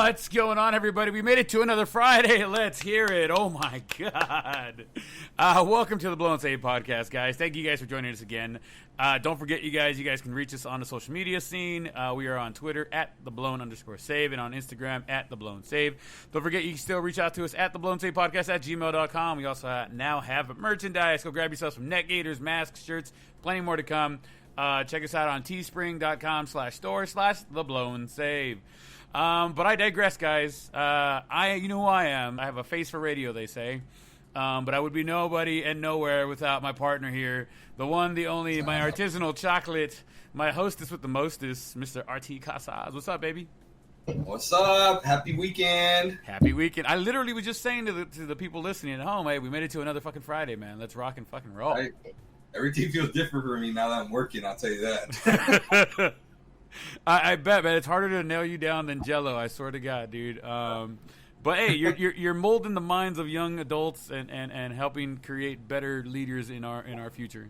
What's going on, everybody? We made it to another Friday. Let's hear it. Oh, my God. Welcome to the Blown Save podcast, guys. Thank you guys for joining us again. Don't forget, you guys can reach us on the social media scene. We are on Twitter at @theblown_save and on Instagram at @theblown_save. Don't forget, you can still reach out to us at theblown_save@gmail.com. We also now have merchandise. Go grab yourself some neck gaiters, masks, shirts, plenty more to come. Check us out on teespring.com/store/theblown_save. But I digress, guys. You know who I am. I have a face for radio, they say. But I would be nobody and nowhere without my partner here. The one, the only, my artisanal chocolate, my hostess with the mostest, Mr. RT Casas. What's up, baby? What's up? Happy weekend. Happy weekend. I literally was just saying to the people listening at home, hey, we made it to another fucking Friday, man. Let's rock and fucking roll. Everything feels different for me now that I'm working, I'll tell you that. I bet, man. It's harder to nail you down than Jello. I swear to God, dude. But hey, you're molding the minds of young adults and helping create better leaders in our future.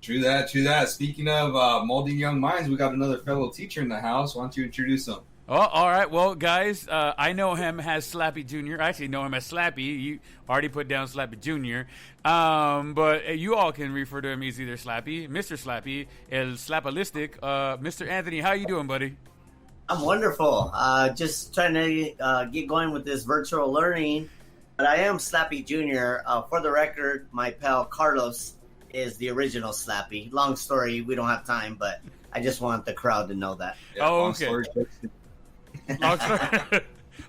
True that. Speaking of molding young minds, we got another fellow teacher in the house. Why don't you introduce him? Oh, all right. Well, guys, I know him as Slappy Jr. I actually know him as Slappy. You already put down Slappy Jr. But you all can refer to him as either Slappy, Mr. Slappy, El Slappalistic. Mr. Anthony, how you doing, buddy? I'm wonderful. Just trying to get going with this virtual learning. But I am Slappy Jr. For the record, my pal Carlos is the original Slappy. Long story, we don't have time, but I just want the crowd to know that. Yeah, okay.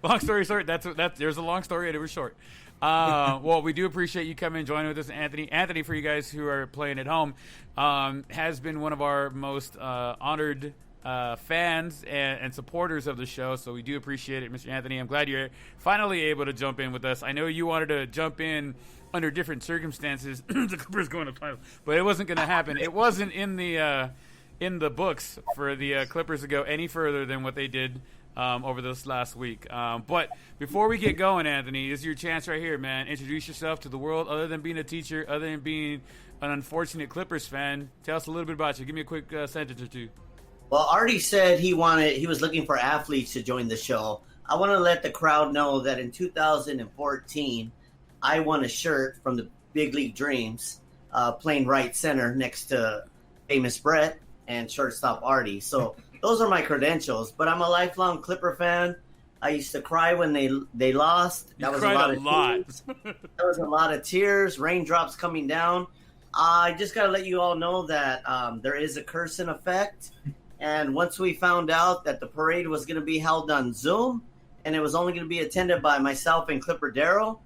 Long story short. That's there's a long story and it was short. Well, we do appreciate you coming and joining with us, Anthony. Anthony, for you guys who are playing at home, has been one of our most honored fans and supporters of the show, so we do appreciate it, Mr. Anthony. I'm glad you're finally able to jump in with us. I know you wanted to jump in under different circumstances. The Clippers going to final, but it wasn't going to happen. It wasn't in the books for the Clippers to go any further than what they did over this last week. But before we get going, Anthony, this is your chance right here, man. Introduce yourself to the world. Other than being a teacher, other than being an unfortunate Clippers fan, tell us a little bit about you. Give me a quick sentence or two. Well, Artie said he was looking for athletes to join the show. I want to let the crowd know that in 2014, I won a shirt from the Big League Dreams, playing right center next to famous Brett and shortstop Artie. So those are my credentials. But I'm a lifelong Clipper fan. I used to cry when they lost. That was a lot of tears. That was a lot of tears, raindrops coming down. I just got to let you all know that there is a curse in effect. And once we found out that the parade was going to be held on Zoom and it was only going to be attended by myself and Clipper Darryl,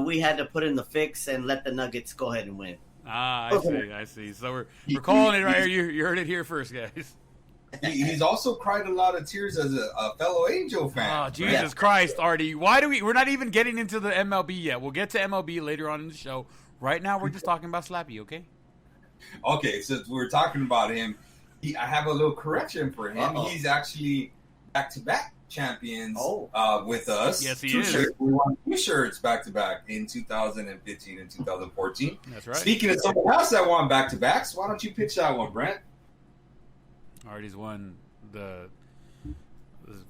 we had to put in the fix and let the Nuggets go ahead and win. I see. So we're calling it right here. You heard it here first, guys. He's also cried a lot of tears as a fellow Angel fan. Oh, Jesus Christ, Artie. We're not even getting into the MLB yet. We'll get to MLB later on in the show. Right now, we're just talking about Slappy, okay? Okay, since we're talking about him, I have a little correction for him. Uh-oh. He's actually back-to-back champions with us. Yes, he is. We won 2 shirts back-to-back in 2015 and 2014. That's right. Speaking of someone else that won back-to-backs, why don't you pitch that one, Brent? Artie's won the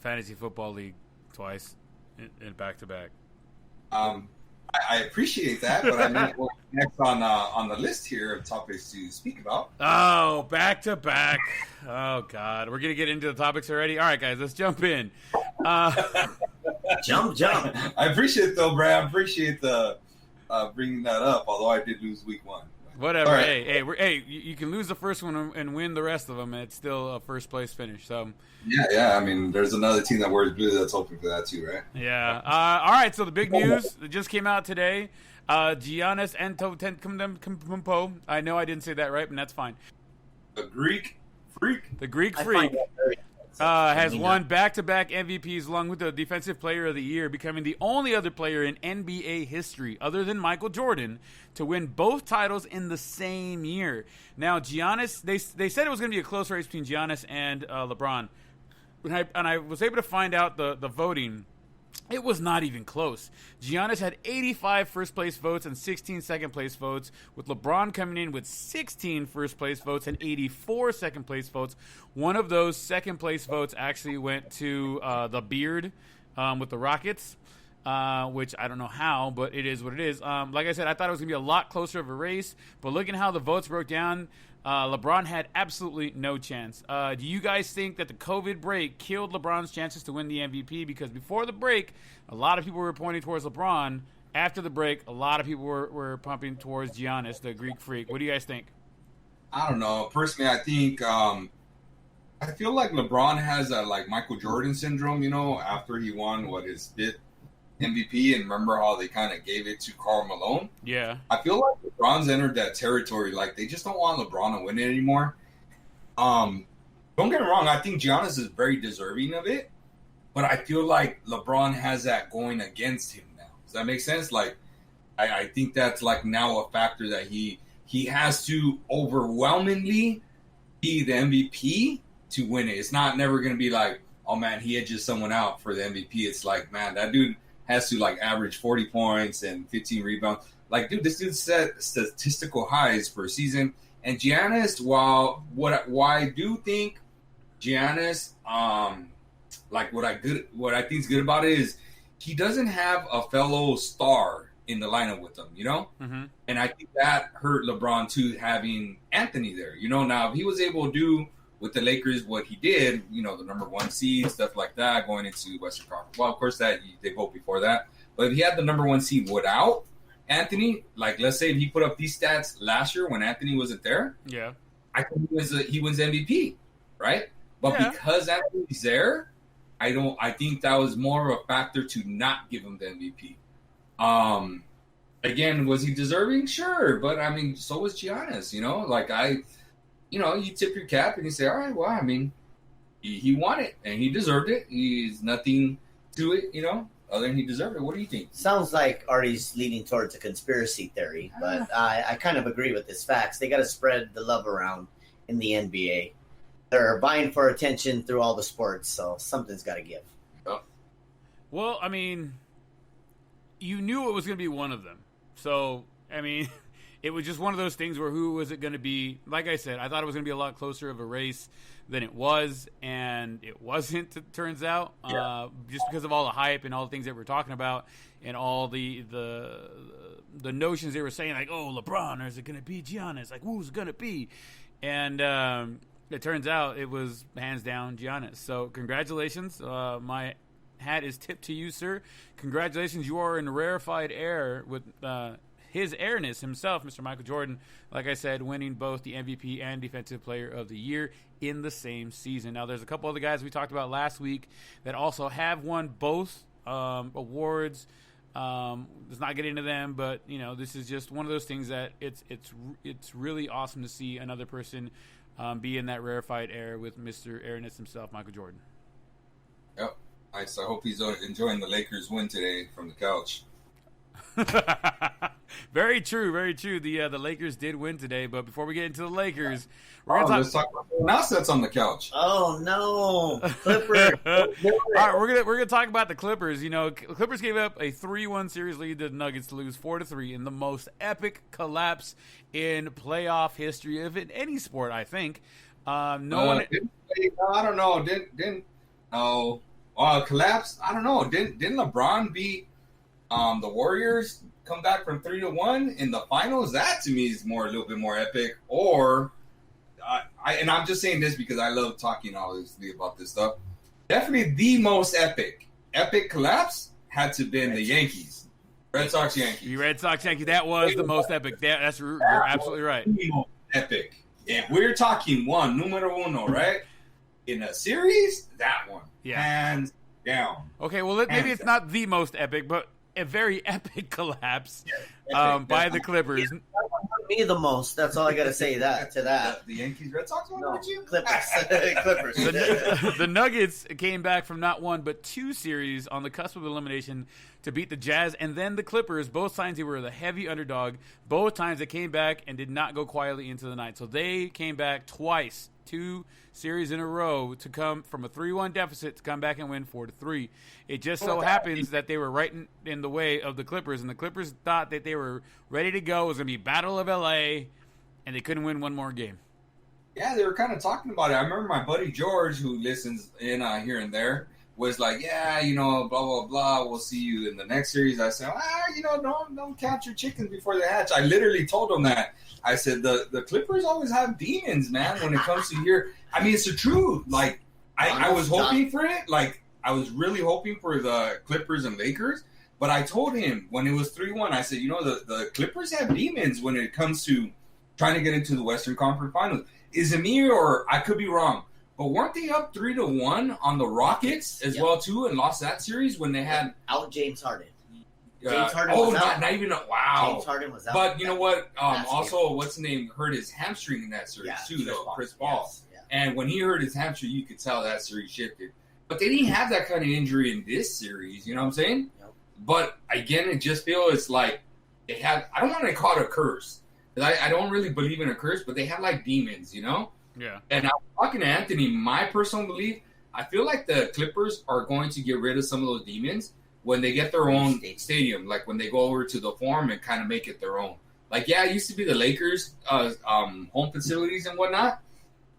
Fantasy Football League twice in back-to-back. I appreciate that, but I mean, what's next on the list here of topics to speak about? Oh, back-to-back. Oh, God. We're going to get into the topics already? All right, guys, let's jump in. Jump. I appreciate it, though, Brad. I appreciate the bringing that up, although I did lose week 1. Whatever. Right. Hey, you can lose the first one and win the rest of them, and it's still a first-place finish. So. Yeah. I mean, there's another team that wears blue that's hoping for that too, right? Yeah. All right, so the big news that just came out today, Giannis Antetokounmpo. I know I didn't say that right, but that's fine. The Greek Freak. Has won back-to-back MVPs along with the Defensive Player of the Year, becoming the only other player in NBA history, other than Michael Jordan, to win both titles in the same year. Now, Giannis, they said it was going to be a close race between Giannis and LeBron. And I was able to find out the voting. It was not even close. Giannis had 85 first-place votes and 16 second-place votes, with LeBron coming in with 16 first-place votes and 84 second-place votes. One of those second-place votes actually went to the Beard, with the Rockets, which I don't know how, but it is what it is. Like I said, I thought it was going to be a lot closer of a race, but looking how the votes broke down, LeBron had absolutely no chance. Do you guys think that the COVID break killed LeBron's chances to win the MVP? Because before the break, a lot of people were pointing towards LeBron. After the break, a lot of people were pumping towards Giannis, the Greek freak. What do you guys think? I don't know. Personally, I think I feel like LeBron has a like Michael Jordan syndrome, after he won his fifth MVP, and remember how they kind of gave it to Karl Malone? Yeah. I feel like LeBron's entered that territory. Like, they just don't want LeBron to win it anymore. Don't get me wrong. I think Giannis is very deserving of it, but I feel like LeBron has that going against him now. Does that make sense? Like, I think that's like now a factor that he has to overwhelmingly be the MVP to win it. It's not never going to be like, oh man, he edges someone out for the MVP. It's like, man, that dude has to like average 40 points and 15 rebounds. Like, dude, this dude set statistical highs for a season. And Giannis, why I do think Giannis, what I think is good about it is he doesn't have a fellow star in the lineup with him, Mm-hmm. And I think that hurt LeBron too, having Anthony there. Now if he was able to do with the Lakers what he did, the number one seed, stuff like that, going into Western Conference. Well, of course, that they vote before that. But if he had the number one seed without Anthony, like let's say if he put up these stats last year when Anthony wasn't there, yeah, I think he wins MVP, right? But because Anthony's there, I think that was more of a factor to not give him the MVP. Again, was he deserving? Sure, but I mean, so was Giannis. You tip your cap and you say, all right, well, I mean, he won it and he deserved it. He's nothing to it, other than he deserved it. What do you think? Sounds like Artie's leaning towards a conspiracy theory, but I kind of agree with his facts. They got to spread the love around in the NBA. They're vying for attention through all the sports, so something's got to give. Oh. Well, I mean, you knew it was going to be one of them. So, I mean, it was just one of those things where who was it going to be? Like I said, I thought it was going to be a lot closer of a race than it was, and it wasn't, it turns out, just because of all the hype and all the things that we're talking about and all the notions they were saying, like, oh, LeBron, or is it going to be Giannis? Like, who's it going to be? And it turns out it was hands down Giannis. So congratulations. My hat is tipped to you, sir. Congratulations. You are in rarefied air with his airness himself, Mr. Michael Jordan, like I said, winning both the MVP and Defensive Player of the Year in the same season. Now, there's a couple other guys we talked about last week that also have won both awards. Let's not get into them, but this is just one of those things that it's really awesome to see another person be in that rarefied air with Mr. Airness himself, Michael Jordan. Yep. Nice. I hope he's enjoying the Lakers win today from the couch. Very true, very true. The Lakers did win today, but before we get into the Lakers, let's talk about someone else that's on the couch. Oh no, Clippers! All right, we're gonna talk about the Clippers. Clippers gave up a 3-1 series lead to the Nuggets to lose 4-3 in the most epic collapse in playoff history of any sport, I think. I don't know. Didn't collapse? I don't know. Didn't LeBron beat the Warriors come back from 3-1 in the finals? That to me is a little bit more epic. Or, and I'm just saying this because I love talking obviously about this stuff. Definitely the most epic collapse had to have been the Yankees, Red Sox Yankees. The Red Sox Yankees. That was the most epic. You're absolutely right. The most epic. If we're talking numero uno, right? In a series, that one, hands down. Okay, well maybe it's not the most epic, but a very epic collapse by the Clippers. That one hurt me the most. That's all I got to say to that. The Yankees Red Sox one, no, you? Clippers. The Nuggets came back from not one but two series on the cusp of elimination to beat the Jazz and then the Clippers. Both times they were the heavy underdog. Both times they came back and did not go quietly into the night. So they came back twice, 2 series in a row, to come from a 3-1 deficit to come back and win 4-3. It just so happens that they were right in the way of the Clippers, and the Clippers thought that they were ready to go. It was going to be Battle of L.A., and they couldn't win one more game. Yeah, they were kind of talking about it. I remember my buddy George, who listens in here and there, was like, yeah, blah, blah, blah, we'll see you in the next series. I said, don't count your chickens before they hatch. I literally told him that. I said, the Clippers always have demons, man, when it comes to here. I mean, it's the truth. Like, I was hoping for it. Like, I was really hoping for the Clippers and Lakers. But I told him when it was 3-1, I said, the Clippers have demons when it comes to trying to get into the Western Conference Finals. Is it me or I could be wrong? But weren't they up 3-1 on the Rockets as well too, and lost that series when they had out James Harden? James Harden was out. Not even wow. James Harden was out. But you know what? Also, what's his name hurt his hamstring in that series too, though. Chris Paul. Yes. Yeah. And when he hurt his hamstring, you could tell that series shifted. But they didn't have that kind of injury in this series. You know what I'm saying? Yep. But again, it just feels like they have. I don't want to call it a curse because I don't really believe in a curse, but they have like demons, Yeah. And I was talking to Anthony, my personal belief, I feel like the Clippers are going to get rid of some of those demons when they get their own stadium, like when they go over to the Forum and kind of make it their own. Like, yeah, it used to be the Lakers' home facilities and whatnot.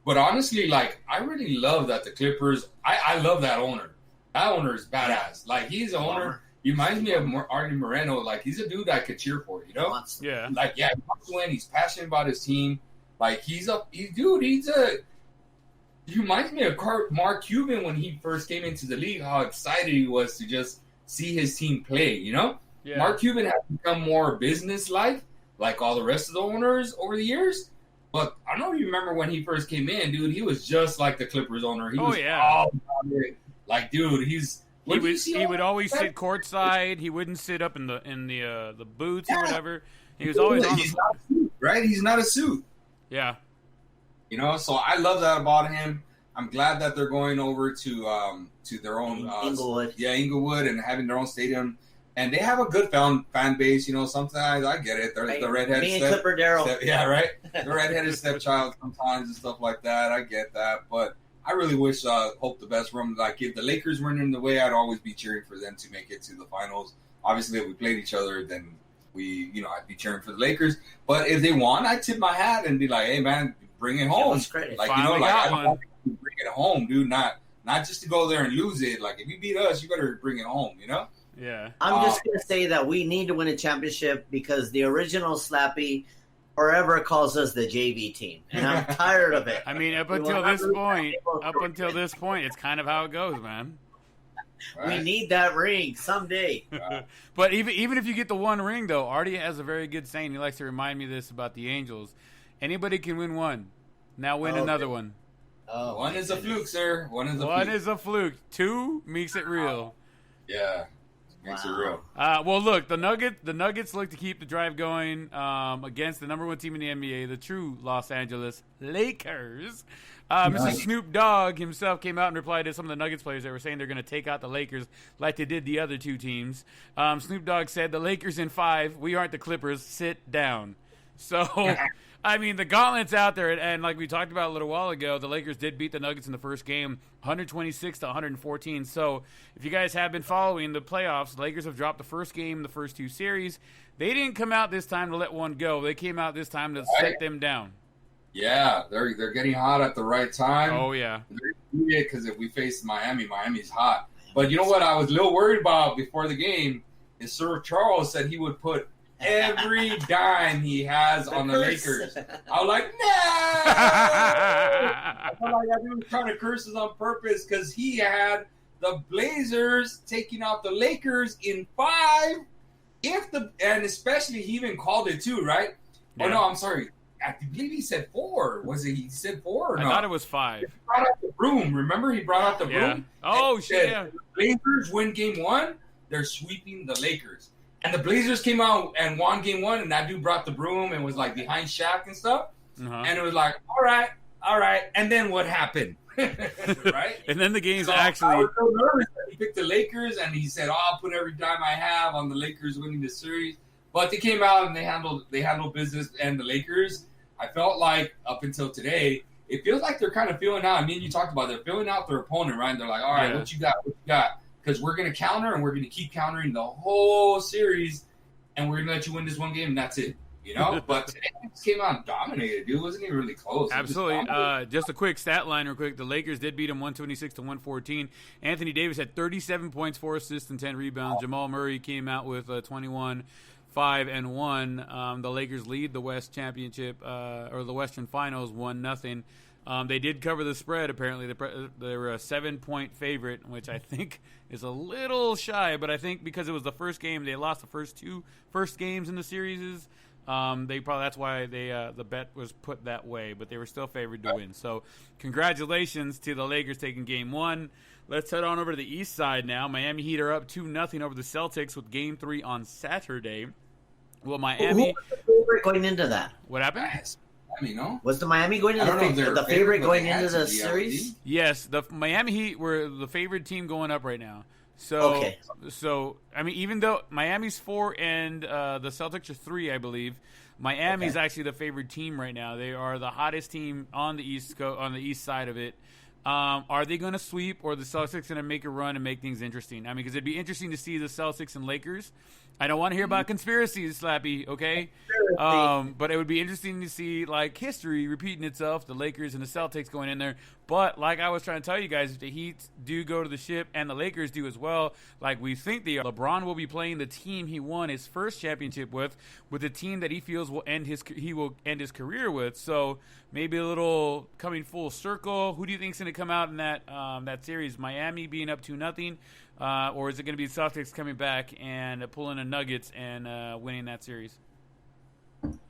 But honestly, like, I really love that the Clippers, I love that owner. That owner is badass. Like, he's an owner. He reminds me of Artie Moreno. Like, he's a dude I could cheer for, Yeah. Like, yeah, he wants to win. He's passionate about his team. Like, he reminds me of Mark Cuban when he first came into the league, how excited he was to just see his team play, Yeah. Mark Cuban has become more business-like, like all the rest of the owners over the years. But I don't know if you remember when he first came in, dude, he was just like the Clippers owner. He was all about it. Like, dude, he would always sit courtside. He wouldn't sit up in the booths or whatever. He was always on the floor. Not a suit, right? He's not a suit. Yeah. So I love that about him. I'm glad that they're going over to their own Inglewood. Inglewood, and having their own stadium. And they have a good fan base. Sometimes I get it. They're the redheaded Clipper Darryl. Yeah, right. The redheaded stepchild sometimes and stuff like that. I get that, but I really wish, hope the best for them. Like, if the Lakers weren't in the way, I'd always be cheering for them to make it to the finals. Obviously, if we played each other, then I'd be cheering for the Lakers. But if they won, I'd tip my hat and be like, hey, man, bring it home. Like, I want to bring it home, dude. Not just to go there and lose it. Like, if you beat us, you better bring it home, Yeah. I'm just going to say that we need to win a championship because the original Slappy forever calls us the JV team. And I'm tired of it. I mean, up until this point, it's kind of how it goes, man. Right. We need that ring someday. But even if you get the one ring, though, Artie has a very good saying. He likes to remind me this about the Angels. Anybody can win one. Now win another one. Oh, one is a fluke, sir. One is a fluke. Two makes it real. Yeah. Makes it real. Well, look, the Nuggets look to keep the drive going against the number one team in the NBA, the true Los Angeles Lakers. Mr. Snoop Dogg himself came out and replied to some of the Nuggets players that were saying they're going to take out the Lakers like they did the other two teams. Snoop Dogg said, "The Lakers in 5. We aren't the Clippers. Sit down." So, I mean, the gauntlet's out there, and like we talked about a little while ago, the Lakers did beat the Nuggets in the first game, 126-114. So, if you guys have been following the playoffs, the Lakers have dropped the first game in the first two series. They didn't come out this time to let one go. They came out this time to set them down. Yeah, they're getting hot at the right time. Oh, yeah. Because if we face Miami's hot. But you know what I was a little worried about before the game is Sir Charles said he would put every dime he has on the Lakers. I was like, no! I felt like I was trying to curse us on purpose because he had the Blazers taking out the Lakers in 5. And especially he even called it 2, right? Yeah. Oh, no, I'm sorry. I believe he said 4. Was it? He said 4 or no? I thought it was 5. He brought out the broom. Remember, he brought out the broom. Oh shit! Yeah. The Blazers win game 1. They're sweeping the Lakers, and the Blazers came out and won game 1. And that dude brought the broom and was like behind Shaq and stuff. And it was like, all right. And then what happened? Right? And then the game's I was so nervous that he picked the Lakers, and he said, "Oh, I'll put every dime I have on the Lakers winning the series." But they came out and they handled business, and the Lakers, I felt like up until today, it feels like they're kind of feeling out. I mean, you talked about they're feeling out their opponent, right? And they're like, all right, what you got? Because we're going to counter, and we're going to keep countering the whole series, and we're going to let you win this one game, and that's it. But today it just came out and dominated, dude. Wasn't even really close. Absolutely. Just a quick stat line real quick. The Lakers did beat them 126-114. Anthony Davis had 37 points, 4 assists, and 10 rebounds. Jamal Murray came out with 21, 5 and 1. The Lakers lead the West Championship or the Western Finals 1-0. They did cover the spread. Apparently, they were a 7-point favorite, which I think is a little shy. But I think because it was the first game, they lost the first games in the series. That's why the bet was put that way. But they were still favored to win. So, congratulations to the Lakers taking Game 1. Let's head on over to the East side now. Miami Heat are up 2-0 over the Celtics with Game 3 on Saturday. Well, Miami. Who was the favorite going into that? What happened? Miami, no? Was the Miami going into the favorite going into the series? Yes, the Miami Heat were the favorite team going up right now. So, I mean, even though Miami's 4 and the Celtics are 3, I believe, Miami's actually the favored team right now. They are the hottest team on the East side of it. Are they going to sweep, or the Celtics going to make a run and make things interesting? I mean, because it'd be interesting to see the Celtics and Lakers. I don't want to hear about conspiracies, Slappy, okay? But it would be interesting to see, like, history repeating itself, the Lakers and the Celtics going in there. But like I was trying to tell you guys, if the Heat do go to the ship and the Lakers do as well, like we think they are, LeBron will be playing the team he won his first championship with the team that he feels he will end his career with. So maybe a little coming full circle. Who do you think is going to come out in that series? Miami being up 2-0, or is it going to be the Celtics coming back and pulling the Nuggets and winning that series?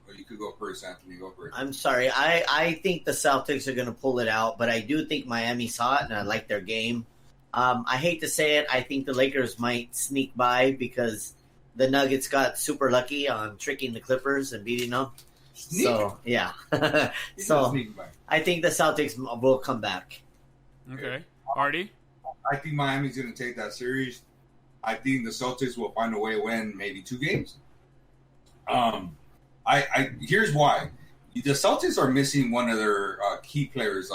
Well, you could go first, Anthony. Go first. I'm sorry. I think the Celtics are going to pull it out, but I do think Miami's hot, and I like their game. I hate to say it. I think the Lakers might sneak by because the Nuggets got super lucky on tricking the Clippers and beating them. So, yeah. So, I think the Celtics will come back. Okay. Artie? I think Miami's going to take that series. I think the Celtics will find a way to win maybe 2 games. Here's why. The Celtics are missing one of their key players,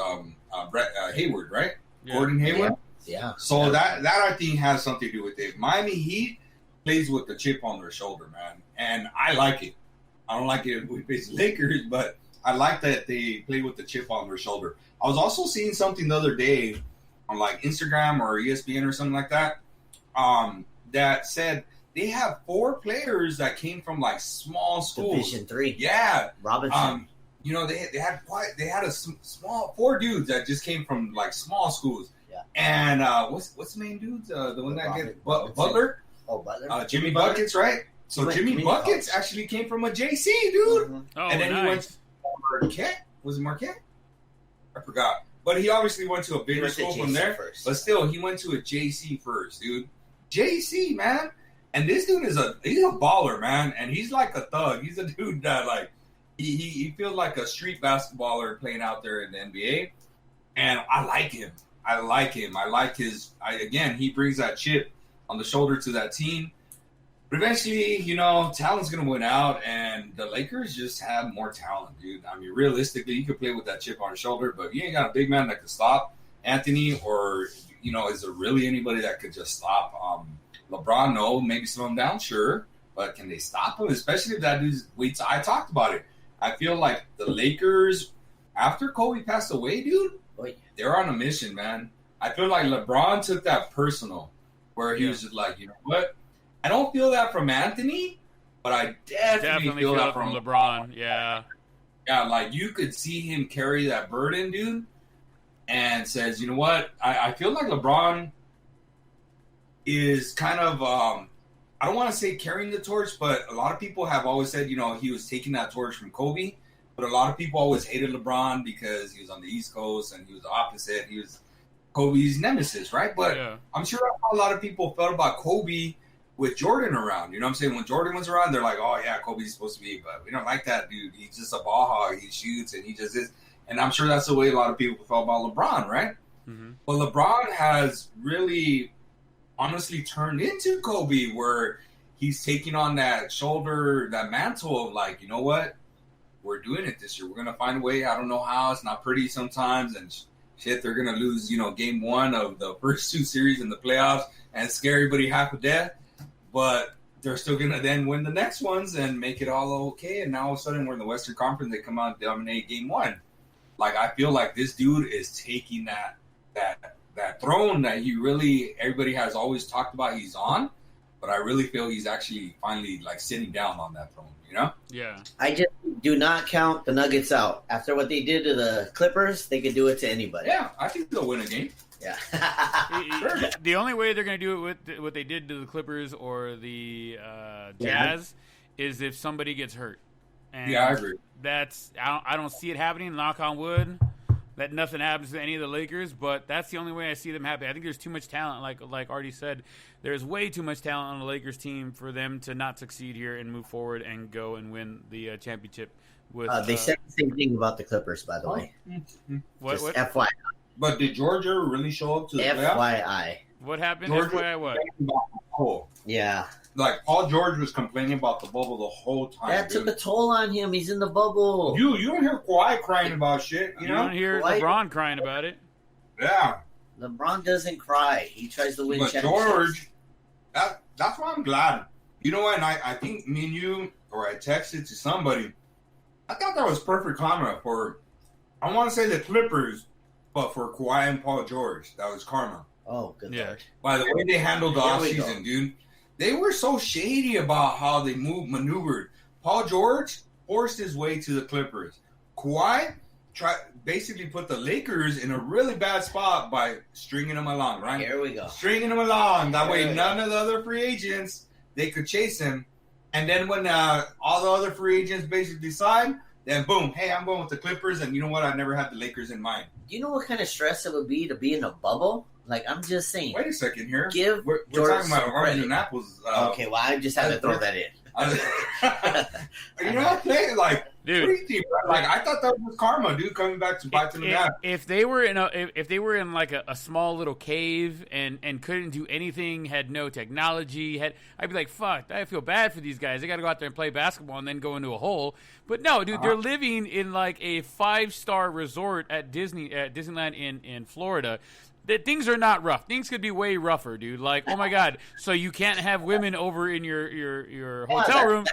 Hayward, right? Yeah. Gordon Hayward. Yeah. So that I think has something to do with it. Miami Heat plays with the chip on their shoulder, man, and I like it. I don't like it when we face Lakers, but I like that they play with the chip on their shoulder. I was also seeing something the other day on like Instagram or ESPN or something like that, that said they have 4 players that came from like small schools. Division 3. Yeah. Robinson. They had a small 4 dudes that just came from like small schools. Yeah. And what's the main dudes? The one that get Butler. Oh, Butler. Jimmy Buckets, right? So Jimmy Buckets actually came from a JC, dude. Mm-hmm. Oh, and then nice. he went to Marquette. Was it Marquette? I forgot. But he obviously went to a bigger school from there. First. But still, he went to a JC first, dude. JC, man. And this dude he's a baller, man. And he's like a thug. He's a dude that, like, he feels like a street basketballer playing out there in the NBA. And I like him. I like he brings that chip on the shoulder to that team. But eventually, talent's going to win out, and the Lakers just have more talent, dude. I mean, realistically, you could play with that chip on your shoulder, but you ain't got a big man that could stop Anthony, or, is there really anybody that could just stop LeBron? No, maybe slow him down, sure, but can they stop him? Especially if that dude's weights. I talked about it. I feel like the Lakers, after Kobe passed away, dude, they're on a mission, man. I feel like LeBron took that personal, where he was just like, you know what? I don't feel that from Anthony, but I definitely feel that from LeBron. Yeah. Yeah, like you could see him carry that burden, dude, and says, you know what? I feel like LeBron is kind of, I don't want to say carrying the torch, but a lot of people have always said, he was taking that torch from Kobe, but a lot of people always hated LeBron because he was on the East Coast and he was the opposite. He was Kobe's nemesis, right? But yeah. I'm sure a lot of people felt about Kobe with Jordan around. You know what I'm saying? When Jordan was around, they're like, oh, yeah, Kobe's supposed to be, but we don't like that dude. He's just a ball hog. He shoots, and he just is. And I'm sure that's the way a lot of people felt about LeBron, right? Mm-hmm. But LeBron has really honestly turned into Kobe, where he's taking on that shoulder, that mantle of like, you know what? We're doing it this year. We're going to find a way. I don't know how. It's not pretty sometimes. And shit, they're going to lose, game 1 of the first 2 series in the playoffs and scare everybody half to death. But they're still going to then win the next ones and make it all okay. And now all of a sudden we're in the Western Conference. They come out and dominate game one. Like, I feel like this dude is taking that throne that everybody has always talked about he's on. But I really feel he's actually finally, like, sitting down on that throne, you know? Yeah. I just do not count the Nuggets out. After what they did to the Clippers, they could do it to anybody. Yeah, I think they'll win a game. Yeah. The only way they're going to do it with what they did to the Clippers or the Jazz is if somebody gets hurt. And yeah, I agree. I don't see it happening, knock on wood, that nothing happens to any of the Lakers, but that's the only way I see them happen. I think there's too much talent, like Artie said. There's way too much talent on the Lakers team for them to not succeed here and move forward and go and win the championship. They said the same thing about the Clippers, by the way. What? FYI. But did George ever really show up to the playoffs? FYI. What happened? George FYI what? Yeah. Like, Paul George was complaining about the bubble the whole time. That took a toll on him. He's in the bubble. You don't hear Kawhi crying about shit, you You know? don't hear LeBron crying about it. Yeah. LeBron doesn't cry. He tries to win But championships. George, that's why I'm glad. You know what? And I think me and you, or I texted to somebody, I thought that was perfect karma for, I want to say the Clippers, but for Kawhi and Paul George, that was karma. Oh, good Yeah. Lord. By the way they handled the Here we go. offseason, dude. They were so shady about how they maneuvered. Paul George forced his way to the Clippers. Kawhi basically put the Lakers in a really bad spot by stringing them along, right? Here we go. Stringing them along. That way Here we none of the other free agents, they could chase him. And then when all the other free agents basically signed, then boom, hey, I'm going with the Clippers. And you know what? I never had the Lakers in mind. Do you know what kind of stress it would be to be in a bubble? Like, I'm just saying. Wait a second here. Give We're George talking about some orange credit. and apples. Okay, well, I just had to throw that in. You're not playing like Dude. what do you think? Like, I thought that was karma, dude, coming back to bite them down. If they were in like a small little cave and couldn't do anything, had no technology, I'd be like, fuck, I feel bad for these guys. They got to go out there and play basketball and then go into a hole. But no, dude, they're living in like a 5-star resort at Disneyland in Florida. That things are not rough. Things could be way rougher, dude. Like, oh my god, so you can't have women over in your hotel room.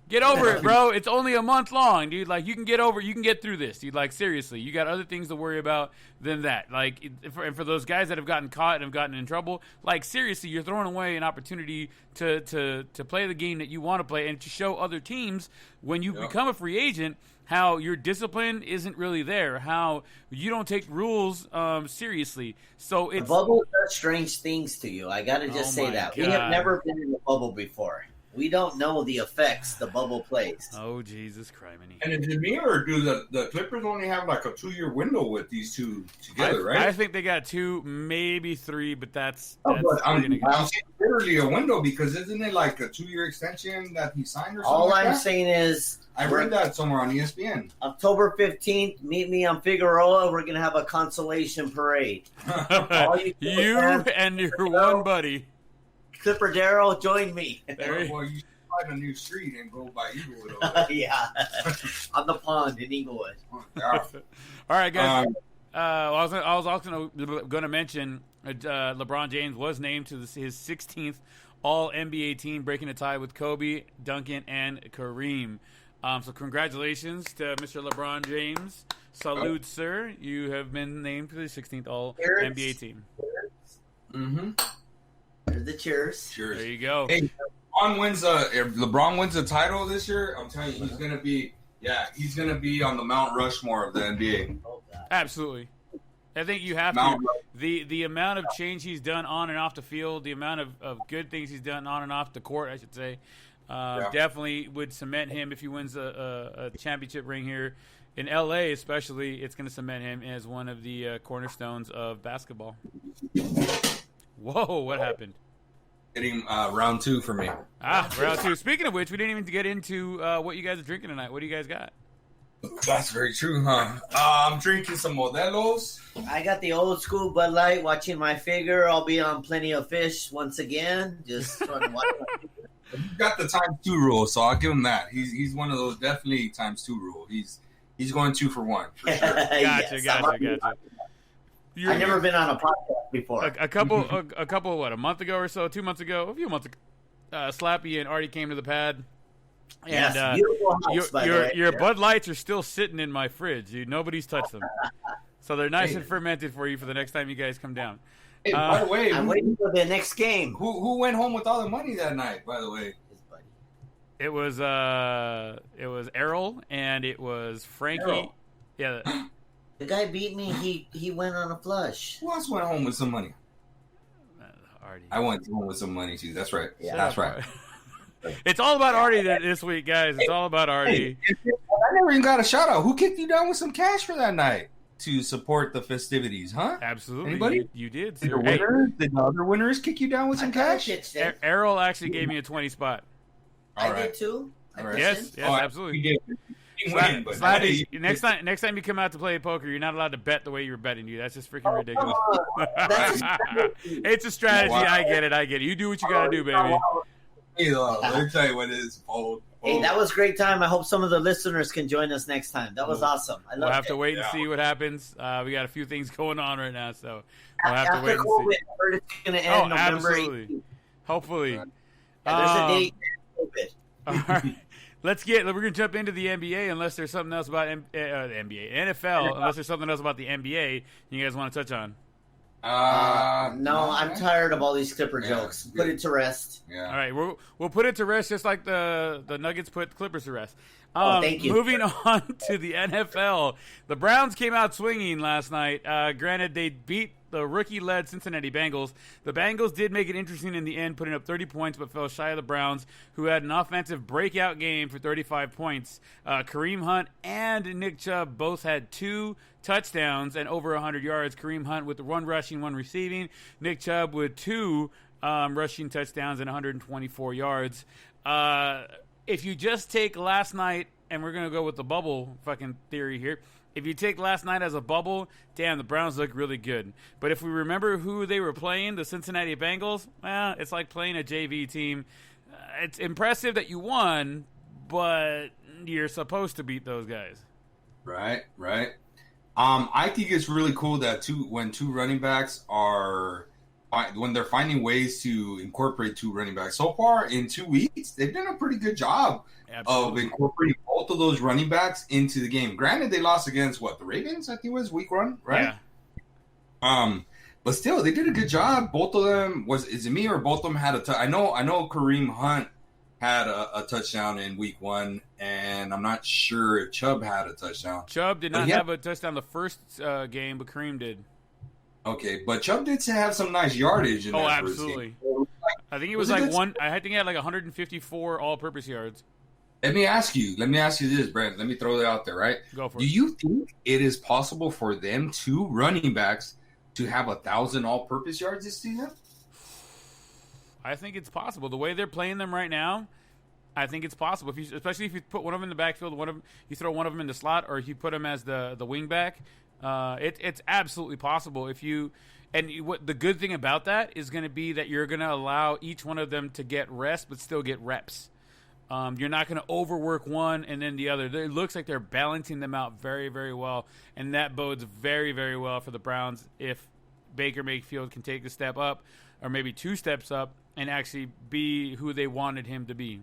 Get over it, bro. It's only a month long, dude. Like, you can get through this, dude. Like, seriously, you got other things to worry about than that. Like, for those guys that have gotten caught and have gotten in trouble, like, seriously, you're throwing away an opportunity to play the game that you want to play and to show other teams when you become a free agent how your discipline isn't really there, how you don't take rules seriously. So The it's bubble does strange things to you. I got to just say my that. We God. have never been in a bubble before. We don't know the effects the bubble plays. oh Jesus criminy. And in me, or do the Clippers only have like a 2-year window with these two together, right? I think they got 2, maybe 3, but that's but I'm pretty good. saying literally a window because isn't it like a 2-year extension that he signed or something? All like I'm that? saying is, I read that somewhere on ESPN. October 15th, meet me on Figueroa. We're going to have a consolation parade. All You fans, and your one buddy. Clipper Darrell, join me. There Well, you should find a new street and go by Eaglewood. Yeah, on the pond in Inglewood. Yeah. All right, guys. I was also going to mention LeBron James was named to his 16th All-NBA team, breaking a tie with Kobe, Duncan, and Kareem. So congratulations to Mr. LeBron James. Salute, sir. You have been named to the 16th All-NBA team. Mm-hmm. There's the cheers. Cheers. There you go. Hey, if LeBron wins the title this year, I'm telling you, he's gonna be on the Mount Rushmore of the NBA. Oh, God. Absolutely. I think you have Mount to. The amount of change he's done on and off the field, the amount of good things he's done on and off the court, I should say, definitely would cement him if he wins a championship ring here. In L.A. especially, it's going to cement him as one of the cornerstones of basketball. Whoa, what happened? Getting round 2 for me. Round 2. Speaking of which, we didn't even get into what you guys are drinking tonight. What do you guys got? That's very true, huh? I'm drinking some Modelos. I got the old school Bud Light, watching my figure. I'll be on Plenty of Fish once again. Just trying to watch my figure. He's got the times 2 rule, so I'll give him that. He's one of those definitely times 2 rule. He's going 2 for 1 for sure. Gotcha. I've never been on a podcast before. A couple, what, a month ago or so, 2 months ago, Slappy and Artie came to the pad. Yes, And beautiful house, by the way. your Bud Lights are still sitting in my fridge, dude. Nobody's touched them. So they're nice and fermented for you for the next time you guys come down. Hey, by the way, I'm waiting for the next game. who went home with all the money that night, by the way? His buddy. It was Errol and it was Frankie. Errol. Yeah. The guy beat me. He went on a flush. Who else went home with some money? Artie. I went home with some money, too. That's right. Yeah. That's right. It's all about Artie this week, guys. It's all about Artie. Hey, I never even got a shout out. Who kicked you down with some cash for that night to support the festivities, huh? Absolutely. Anybody? You did, Did sir. the other winners kick you down with some cash? Errol actually gave me a 20 spot. I All right. did too. All right. Yes, absolutely. You did. You win, but Slappy, next time you come out to play poker, you're not allowed to bet the way you were betting, you. That's just freaking ridiculous. It's a strategy. Wow. I get it. You do what you got to do, baby. Hey, let me tell you what it is. Hey, that was a great time. I hope some of the listeners can join us next time. That was awesome. I We'll loved have to it. wait and see what happens. We got a few things going on right now, so we'll have After to wait and COVID, see. I heard it's going to end November absolutely. 18th. Hopefully. Yeah, there's a date. COVID. All right. We're going to jump into the NBA unless there's something else about the NBA. NFL, unless there's something else about the NBA you guys want to touch on. No, I'm tired of all these Clipper jokes. Put it to rest. Yeah. All right, we'll put it to rest just like the Nuggets put Clippers to rest. Thank you. Moving on to the NFL, the Browns came out swinging last night. Granted, they beat the rookie-led Cincinnati Bengals. The Bengals did make it interesting in the end, putting up 30 points, but fell shy of the Browns, who had an offensive breakout game for 35 points. Kareem Hunt and Nick Chubb both had 2 touchdowns and over 100 yards. Kareem Hunt with 1 rushing, 1 receiving. Nick Chubb with 2 rushing touchdowns and 124 yards. If you just take last night, and we're going to go with the bubble fucking theory here, if you take last night as a bubble, damn, the Browns look really good. But if we remember who they were playing, the Cincinnati Bengals, well, it's like playing a JV team. It's impressive that you won, but you're supposed to beat those guys. Right. I think it's really cool that when two running backs when they're finding ways to incorporate 2 running backs. So far in 2 weeks, they've done a pretty good job of incorporating both of those running backs into the game. Granted, they lost against the Ravens, I think it was week 1, right? Yeah. But still, they did a good job. Both of them is it me or both of them had I know Kareem Hunt had a touchdown in week 1, and I'm not sure if Chubb had a touchdown. Chubb did not have a touchdown the first game, but Kareem did. Okay, but Chubb did have some nice yardage in that first game. I think it was like one. I think he had like 154 all-purpose yards. Let me ask you this, Brent. Let me throw that out there, right? Go for it. Do you think it is possible for them 2 running backs to have 1,000 all-purpose yards this season? I think it's possible. The way they're playing them right now, I think it's possible. Especially if you put one of them in the backfield, you throw one of them in the slot, or if you put them as the wing back. It's absolutely possible. What the good thing about that is going to be that you're going to allow each one of them to get rest, but still get reps. You're not going to overwork one and then the other. It looks like they're balancing them out very, very well, and that bodes very, very well for the Browns if Baker Mayfield can take a step up, or maybe 2 steps up, and actually be who they wanted him to be.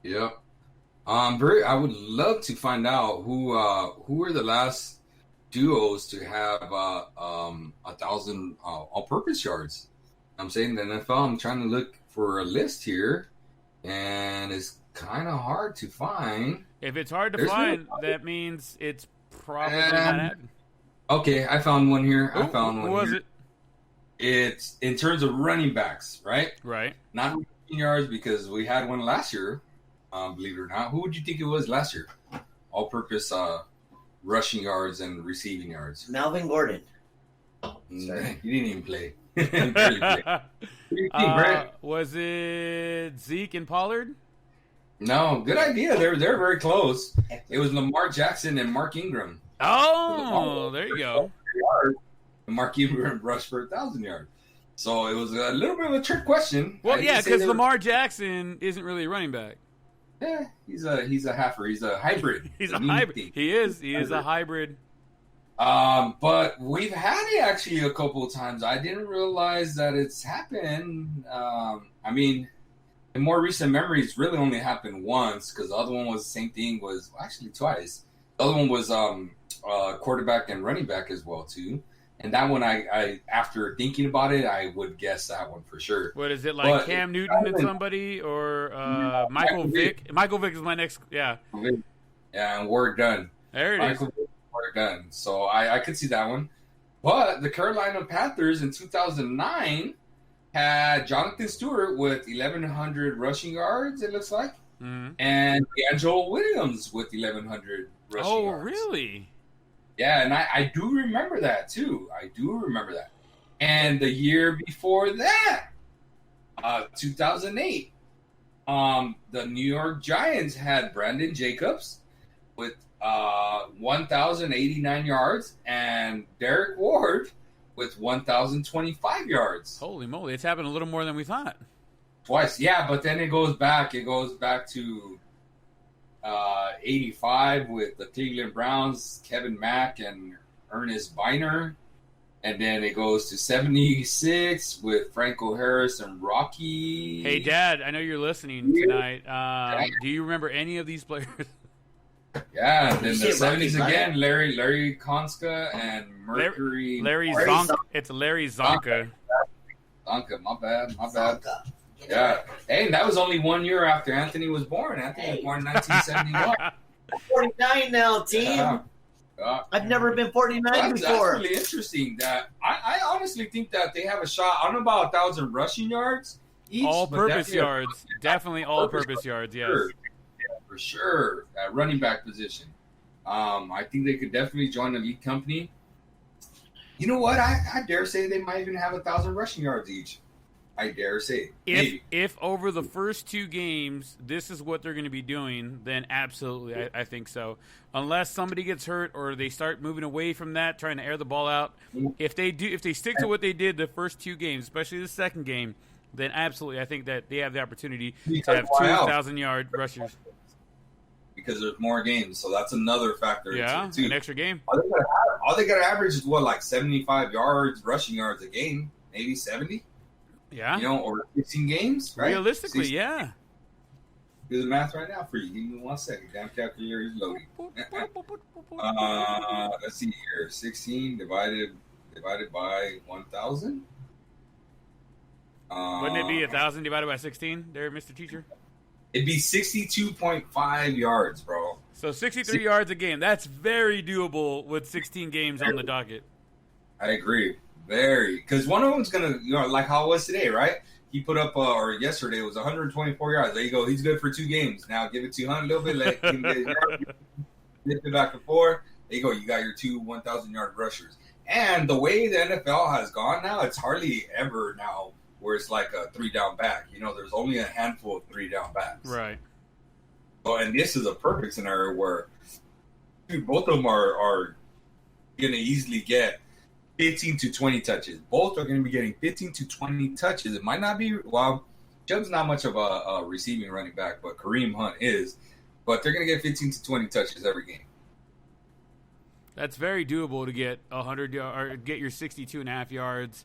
Yep. I would love to find out who were the last duos to have 1,000 all-purpose yards. I'm saying the NFL. I'm trying to look for a list here, and it's kind of hard to find. If it's hard to find, that means it's probably not happening. Okay, I found one here. Who was it? It's in terms of running backs, right? Right. Not rushing yards, because we had one last year. Believe it or not, who would you think it was last year? All-purpose rushing yards and receiving yards. Melvin Gordon. Sorry. He didn't even play. He barely played. What do you think, Brent? Was it Zeke and Pollard? No, good idea. They're very close. It was Lamar Jackson and Mark Ingram. Oh, there you go. Mark Ingram rushed for 1,000 yards. So it was a little bit of a trick question. Well, yeah, because Lamar Jackson isn't really a running back. Yeah, he's a heifer. He's a hybrid. He's a hybrid. He is a hybrid. But we've had it actually a couple of times. I didn't realize that it's happened. I mean, in more recent memories, really only happened once because the other one was the same thing. Was actually twice. The other one was quarterback and running back as well too. And that one, I after thinking about it, I would guess that one for sure. What is it like, but Cam Newton and somebody, or Michael Vick? Michael Vick is my next. Yeah. Yeah, and we're done. There it is. We're done. So I could see that one. But the Carolina Panthers in 2009 had Jonathan Stewart with 1,100 rushing yards, it looks like, and D'Angelo Williams with 1,100 rushing yards. Oh, really? Yeah, and I do remember that, too. I do remember that. And the year before that, 2008, the New York Giants had Brandon Jacobs with 1,089 yards and Derek Ward with 1,025 yards. Holy moly, it's happened a little more than we thought. Twice, yeah, but then it goes back to 85 with the Cleveland Browns, Kevin Mack and Ernest Biner. And then it goes to 76 with Franco Harris and Rocky. Hey, Dad, I know you're listening tonight. Do you remember any of these players? Yeah, and then the 70s again, Larry Konska and Mercury. Larry Zonka. It's Larry Zonka. Zonka, my bad. Yeah. Hey, that was only 1 year after Anthony was born. Anthony was born in 1971. 49 now, team. Yeah. I've never been 49 before. That's really interesting. That I honestly think that they have a shot. I don't know about 1,000 rushing yards each. All-purpose yards. Definitely all-purpose yards, yes. Yeah, for sure. At running back position. I think they could definitely join the league company. You know what? I dare say they might even have 1,000 rushing yards each. I dare say. If over the first two games, this is what they're going to be doing, then absolutely, I think so. Unless somebody gets hurt or they start moving away from that, trying to air the ball out. If they stick to what they did the first two games, especially the second game, then absolutely, I think that they have the opportunity to have 2,000-yard rushers. Because there's more games, so that's another factor. Yeah, too. An extra game. All they got to average is like 75 yards, rushing yards a game, maybe 70. Yeah. Or 16 games, right? Realistically, 16. Yeah. Do the math right now for you. Give me 1 second. Damn calculator is loading. Let's see here. 16 divided by 1,000. Wouldn't it be 1,000 divided by 16 there, Mr. Teacher? It'd be 62.5 yards, bro. So 63 yards a game. That's very doable with 16 games on the docket. I agree. Very. Because one of them's going to, like how it was today, right? He put up, or yesterday, it was 124 yards. There you go. He's good for 2 games. Now give it to Hunt a little bit. Let him get his yards. Flip it back and forth. There you go. You got your 2 1,000-yard rushers. And the way the NFL has gone now, it's hardly ever now where it's like a 3-down back. There's only a handful of 3-down backs. Right. So, and this is a perfect scenario where both of them are going to easily get 15 to 20 touches. Both are going to be getting 15 to 20 touches. It might not be, Chubb's not much of a receiving running back, but Kareem Hunt is. But they're going to get 15 to 20 touches every game. That's very doable to get 100 or get your 62.5 yards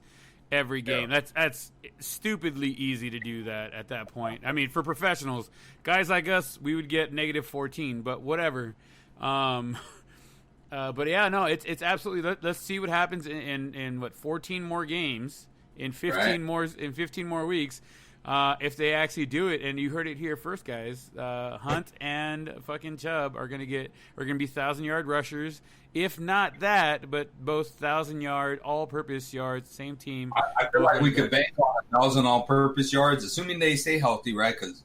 every game. Yeah. That's stupidly easy to do that at that point. I mean, for professionals, guys like us, we would get negative 14, but whatever. But yeah, no, it's absolutely. Let's see what happens in 14 more games in 15 more weeks. If they actually do it, and you heard it here first, guys. Hunt and fucking Chubb are gonna be 1,000-yard rushers. If not that, but both 1,000-yard, all-purpose yards, same team. I feel like we could bank on 1,000 all-purpose yards, assuming they stay healthy, right? Because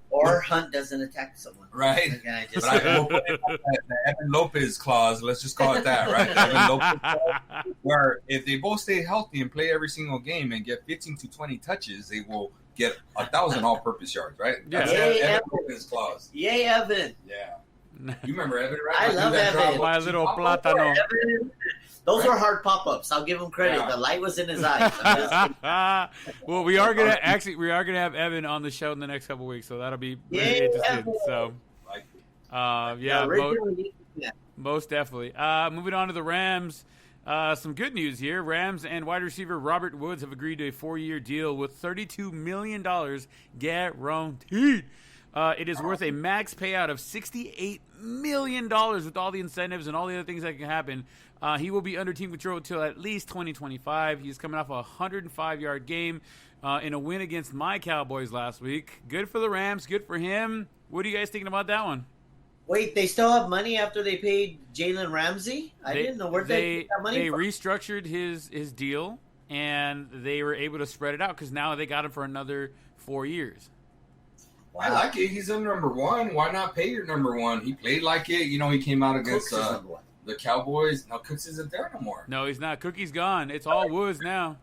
or Hunt doesn't attack someone, right? But we'll put in the Evan Lopez clause. Let's just call it that, right? Evan Lopez clause, where if they both stay healthy and play every single game and get 15 to 20 touches, they will get 1,000 all-purpose yards, right? Yeah. That's Evan Lopez clause. Yay, Evan! Yeah. You remember Evan, right? I love Evan. My little plátano. Those were hard pop-ups. I'll give him credit. Yeah. The light was in his eyes. Well, we are gonna have Evan on the show in the next couple of weeks, so that'll be very interesting. Evan. So, yeah. Most definitely. Moving on to the Rams. Some good news here. Rams and wide receiver Robert Woods have agreed to a 4-year deal with $32 million guaranteed. It is worth a max payout of $68 million with all the incentives and all the other things that can happen. He will be under team control until at least 2025. He's coming off a 105-yard game in a win against my Cowboys last week. Good for the Rams. Good for him. What are you guys thinking about that one? Wait, they still have money after they paid Jalen Ramsey? I didn't know where they got money They from. restructured his deal, and they were able to spread it out because now they got him for another 4 years. I like it. He's a number one. Why not pay your number one? He played like it. You know, he came out against the Cowboys. No, Cooks isn't there no more. No, he's not. Cookie's gone. It's all Woods now.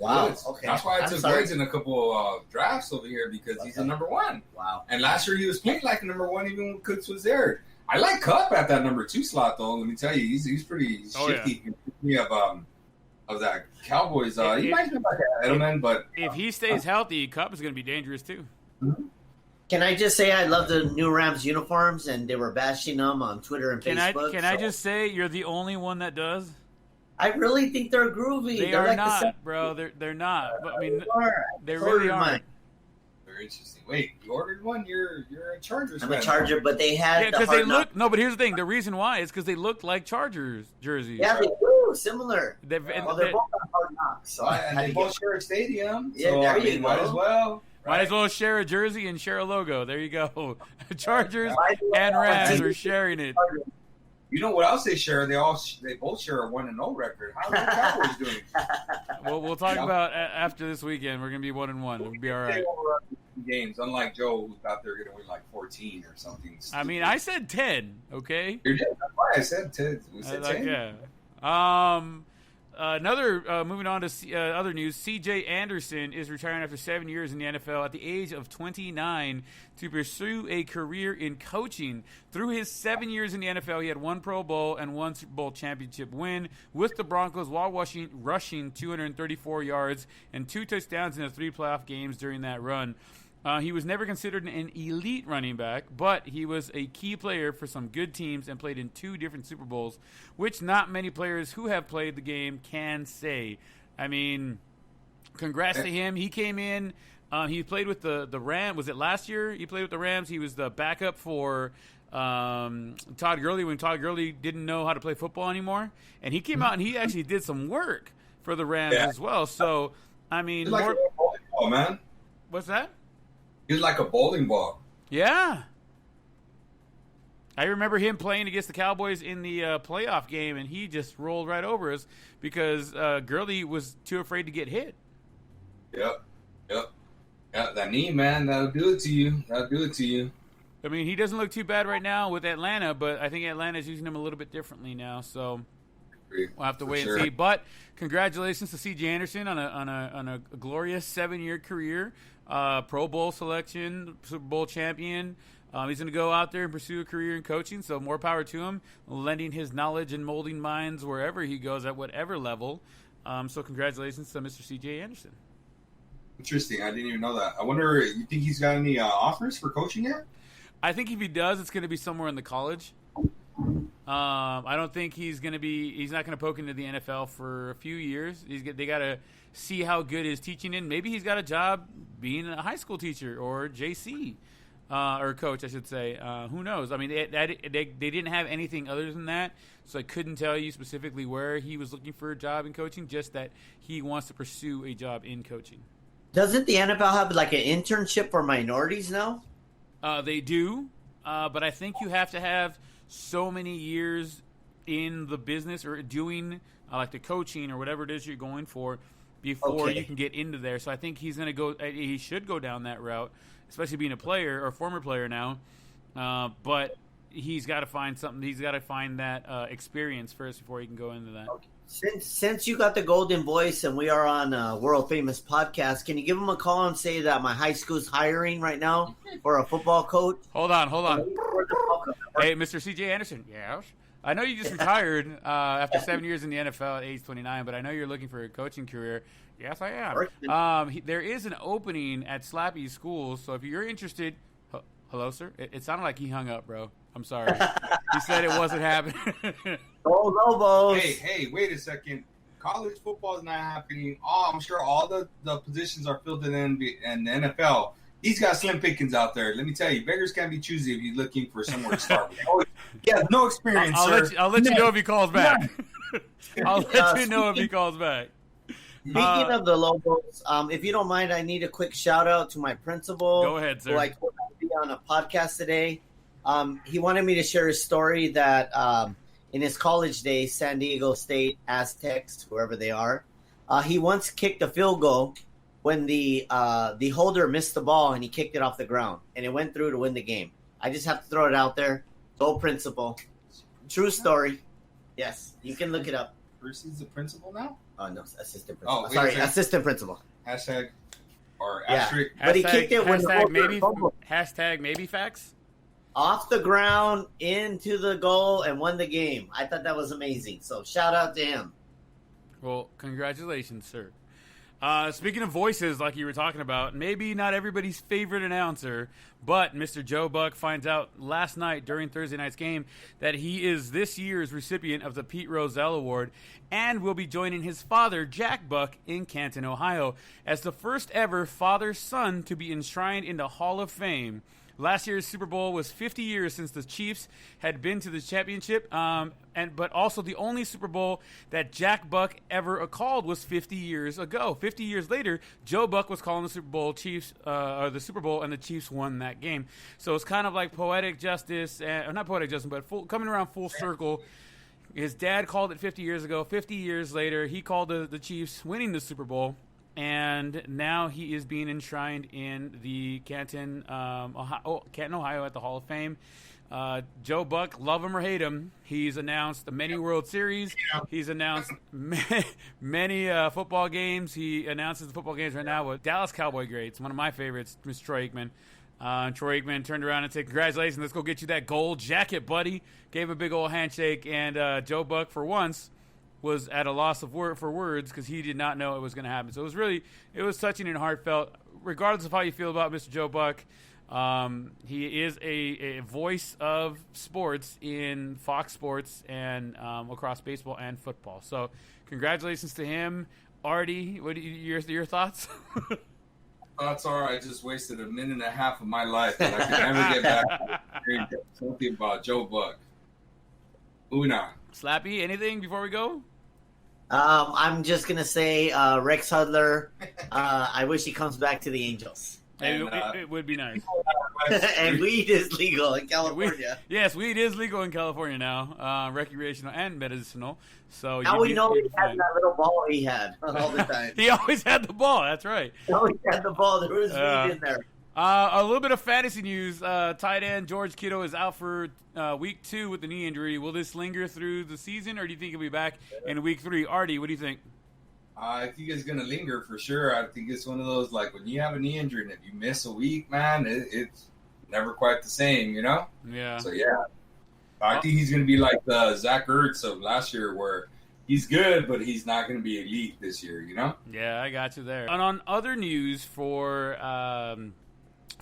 Wow. Woods. Okay. That's why I took Woods in a couple drafts over here because he's a number one. Wow. And last year he was playing like a number one even when Cooks was there. I like Cup at that number 2 slot though. Let me tell you, he's pretty shifty. Yeah. Of that Cowboys. He might be like an Edelman, but if he stays healthy, Cup is going to be dangerous too. Can I just say I love the new Rams uniforms, and they were bashing them on Twitter and Facebook. Can I just say you're the only one that does? I really think they're groovy. They They're are like not, bro. They're not. But, I mean, they Ordered really aren't. mine. very interesting. Wait, you ordered one? You're a Chargers I'm fan. a Charger, but they had because they look. No, but here's the thing. The reason why is because they look like Chargers jerseys. Yeah, they do. Similar. They're They're both on Hard Knocks. So And they both share a stadium. Yeah, so, there you might go. as well. Might as well share a jersey and share a logo. There you go. Chargers and Rams are sharing it. You know what else they share? They both share a 1-0 record. How are the Cowboys doing? Well, we'll talk about after this weekend. We're gonna be 1-1. We'll be all right. Games, unlike Joe, who's out there going to win like 14 or something. Stupid. I mean, I said 10. Okay. You did. That's why I said 10. We said 10. Yeah. Moving on to other news, C.J. Anderson is retiring after 7 years in the NFL at the age of 29 to pursue a career in coaching. Through his 7 years in the NFL, he had 1 Pro Bowl and 1 Super Bowl championship win with the Broncos while rushing 234 yards and 2 touchdowns in the 3 playoff games during that run. He was never considered an elite running back, but he was a key player for some good teams and played in 2 different Super Bowls, which not many players who have played the game can say. I mean, congrats to him. He came in. He played with the Rams. Was it last year? He played with the Rams. He was the backup for Todd Gurley when Todd Gurley didn't know how to play football anymore. And he came out and he actually did some work for the Rams as well. So, I mean, He's like a bowling ball, man. What's that? He's like a bowling ball. Yeah. I remember him playing against the Cowboys in the playoff game, and he just rolled right over us because Gurley was too afraid to get hit. Yep. Yeah, that knee, man, that'll do it to you. I mean, he doesn't look too bad right now with Atlanta, but I think Atlanta's using him a little bit differently now, so we'll have to wait and see. But congratulations to C.J. Anderson on a glorious 7-year career. Pro Bowl selection, Super Bowl champion. He's going to go out there and pursue a career in coaching, so more power to him, lending his knowledge and molding minds wherever he goes at whatever level. So congratulations to Mr. C.J. Anderson. Interesting. I didn't even know that. I wonder, you think he's got any offers for coaching yet? I think if he does, it's going to be somewhere in the college. I don't think he's not going to poke into the NFL for a few years. They got to see how good his teaching is. Maybe he's got a job being a high school teacher or JC, or coach, I should say. Who knows? I mean, they didn't have anything other than that, so I couldn't tell you specifically where he was looking for a job in coaching, just that he wants to pursue a job in coaching. Doesn't the NFL have like an internship for minorities now? They do, but I think you have to have so many years in the business or doing like the coaching or whatever it is you're going for before you can get into there. So I think he's going to go. He should go down that route, especially being a player or former player now. But he's got to find something. He's got to find that experience first before he can go into that. Okay. Since you got the golden voice and we are on a world famous podcast, can you give him a call and say that my high school's hiring right now for a football coach? Hold on. Hey, Mr. C.J. Anderson. Yes. I know you just retired after 7 years in the NFL at age 29, but I know you're looking for a coaching career. Yes, I am. There is an opening at Slappy Schools, so if you're interested, hello, sir. It sounded like he hung up, bro. I'm sorry. He said it wasn't happening. Go Lobos. Hey, wait a second. College football is not happening. Oh, I'm sure all the positions are filled in the NFL. He's got slim pickings out there. Let me tell you, beggars can't be choosy if you're looking for somewhere to start. Yeah, no experience, sir. I'll let you know if he calls back. I'll let you know if he calls back. Speaking of the Lobos, if you don't mind, I need a quick shout out to my principal. Go ahead, sir. Who I told to be on a podcast today. He wanted me to share his story that in his college days, San Diego State Aztecs, whoever they are, he once kicked a field goal when the holder missed the ball and he kicked it off the ground and it went through to win the game. I just have to throw it out there. Go principal. True story. Yes, you can look it up. He's the principal now? Oh, no, assistant principal. Oh, sorry, assistant principal. Hashtag or asterisk. But he kicked it when hashtag maybe facts. Off the ground, into the goal, and won the game. I thought that was amazing. So shout out to him. Well, congratulations, sir. Speaking of voices, like you were talking about, maybe not everybody's favorite announcer, but Mr. Joe Buck finds out last night during Thursday night's game that he is this year's recipient of the Pete Rozelle Award and will be joining his father, Jack Buck, in Canton, Ohio, as the first ever father-son to be enshrined in the Hall of Fame. Last year's Super Bowl was 50 years since the Chiefs had been to the championship, but also the only Super Bowl that Jack Buck ever called was 50 years ago. 50 years later, Joe Buck was calling the Super Bowl, the Super Bowl, and the Chiefs won that game. So it's kind of like poetic justice, or not poetic justice, but coming around full circle. His dad called it 50 years ago. 50 years later, he called the Chiefs winning the Super Bowl. And now he is being enshrined in the Canton, Ohio at the Hall of Fame. Joe Buck, love him or hate him, he's announced many World Series. He's announced many football games. He announces the football games right now with Dallas Cowboy greats. One of my favorites, Mr. Troy Aikman. Troy Aikman turned around and said, congratulations, let's go get you that gold jacket, buddy. Gave him a big old handshake. And Joe Buck, for once, was at a loss for words because he did not know it was going to happen. So it was touching and heartfelt. Regardless of how you feel about Mr. Joe Buck, he is a voice of sports in Fox Sports and across baseball and football. So congratulations to him. Artie, what your thoughts? Thoughts are I just wasted a minute and a half of my life and I can never get back to something about Joe Buck. Moving on. Slappy, anything before we go? I'm just going to say Rex Hudler, I wish he comes back to the Angels. It would be nice. And weed is legal in California. Yes, weed is legal in California now, recreational and medicinal. So now we know he had that little ball he had all the time. He always had the ball, that's right. He always had the ball. There was weed in there. A little bit of fantasy news. Tight end George Kittle is out for week 2 with the knee injury. Will this linger through the season, or do you think he'll be back in week 3? Artie, what do you think? I think it's going to linger for sure. I think it's one of those, like, when you have a knee injury and if you miss a week, man, it's never quite the same, you know? Yeah. So, yeah. I think he's going to be like the Zach Ertz of last year where he's good, but he's not going to be elite this year, you know? Yeah, I got you there. And on other news for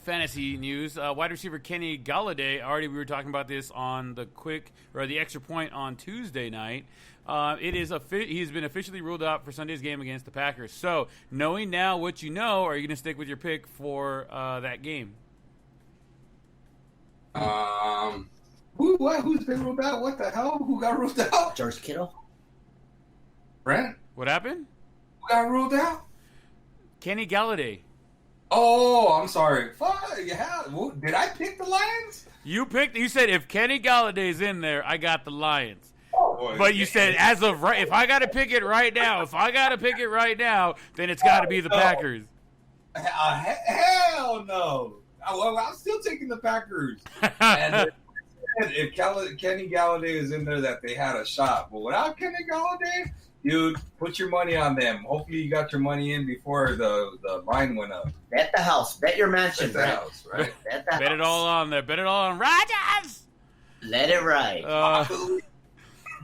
fantasy news, wide receiver Kenny Galladay, already we were talking about this on the extra point on Tuesday night. He's been officially ruled out for Sunday's game against the Packers. So, knowing now what you know, are you going to stick with your pick for that game? Who's been ruled out? What the hell? Who got ruled out? George Kittle. Brent? What happened? Who got ruled out? Kenny Galladay. Oh, I'm sorry. Fuck, yeah. Did I pick the Lions? You said if Kenny Galladay's in there, I got the Lions. Oh, boy. But you said as of right, if I got to pick it right now, then it's got to be the Packers. Hell no. Well, I'm still taking the Packers. And if Kenny Galladay is in there, that they had a shot. But without Kenny Galladay, dude, put your money on them. Hopefully you got your money in before the line went up. Bet the house. Bet your mansion. Bet the house, right? Bet it all on there. Bet it all on Rodgers. Let it ride.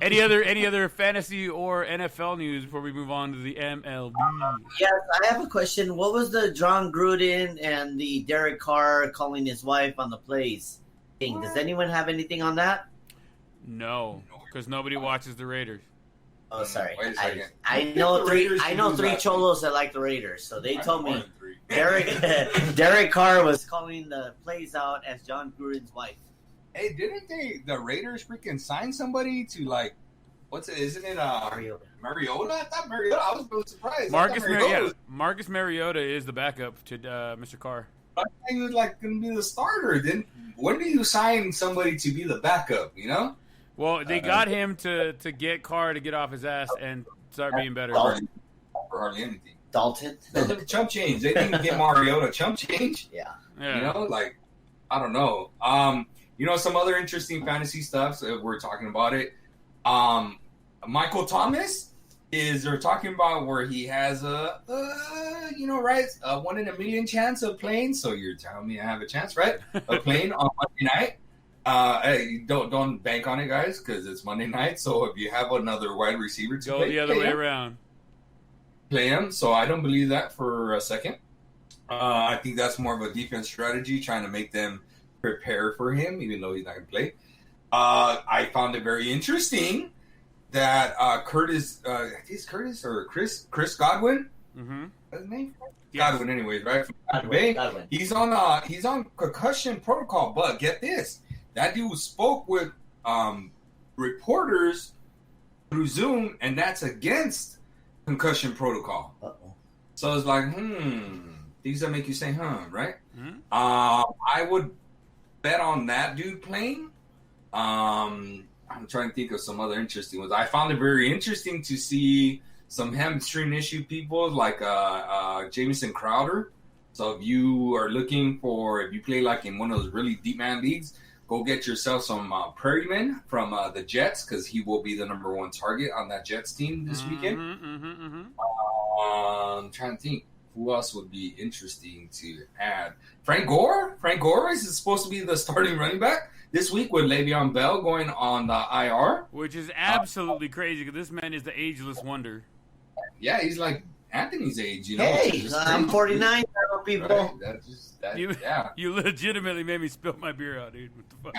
Any other fantasy or NFL news before we move on to the MLB? Yes, I have a question. What was the John Gruden and the Derek Carr calling his wife on the plays? Does anyone have anything on that? No, because nobody watches the Raiders. Oh, sorry. Wait a second. I know three last cholos that like the Raiders, so they told me Derek Carr was calling the plays out as John Gruden's wife. Hey, didn't the Raiders freaking sign somebody to like, isn't it Mariota? I thought Mariota. I was really surprised. Marcus Mariota is the backup to Mr. Carr. I thought he was like going to be the starter. Then when do you sign somebody to be the backup? You know? Well, they got him to get Carr to get off his ass and start being better. For hardly anything. Dalton. Those are chump change. They didn't get Mariota chump change. Yeah. You know, like, I don't know. You know, some other interesting fantasy stuff. So we're talking about it. Michael Thomas they're talking about where he has a 1 in a million chance of playing. So you're telling me I have a chance, right? Of playing on Monday night. Hey, don't bank on it, guys, because it's Monday night. So if you have another wide receiver to go the other way around, play him. So I don't believe that for a second. I think that's more of a defense strategy, trying to make them prepare for him, even though he's not going to play. I found it very interesting that Chris Godwin. Mm-hmm. What's his name? Yes. Godwin, anyways, right? Godwin. He's on concussion protocol, but get this: that dude spoke with reporters through Zoom, and that's against concussion protocol. Uh-oh. So it's like, things that make you say, right? Mm-hmm. I would bet on that dude playing. I'm trying to think of some other interesting ones. I found it very interesting to see some hamstring issue people like Jamison Crowder. So if you are looking if you play like in one of those really deep man leagues, go get yourself some Perryman from the Jets, because he will be the number one target on that Jets team this weekend. I'm trying to think who else would be interesting to add. Frank Gore is supposed to be the starting running back this week with Le'Veon Bell going on the IR. Which is absolutely crazy, because this man is the ageless wonder. Yeah, he's like Anthony's age, you know. Hey, I'm 49, people. Right? You legitimately made me spill my beer out, dude. What the fuck?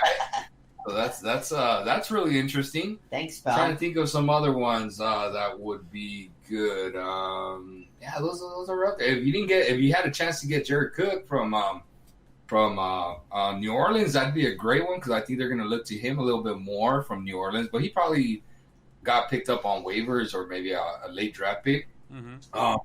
So that's really interesting. Thanks, I'm pal. trying to think of some other ones that would be good. Those are up there. If you had a chance to get Jared Cook from New Orleans, that'd be a great one, because I think they're going to look to him a little bit more from New Orleans. But he probably got picked up on waivers or maybe a late draft pick. Mm-hmm.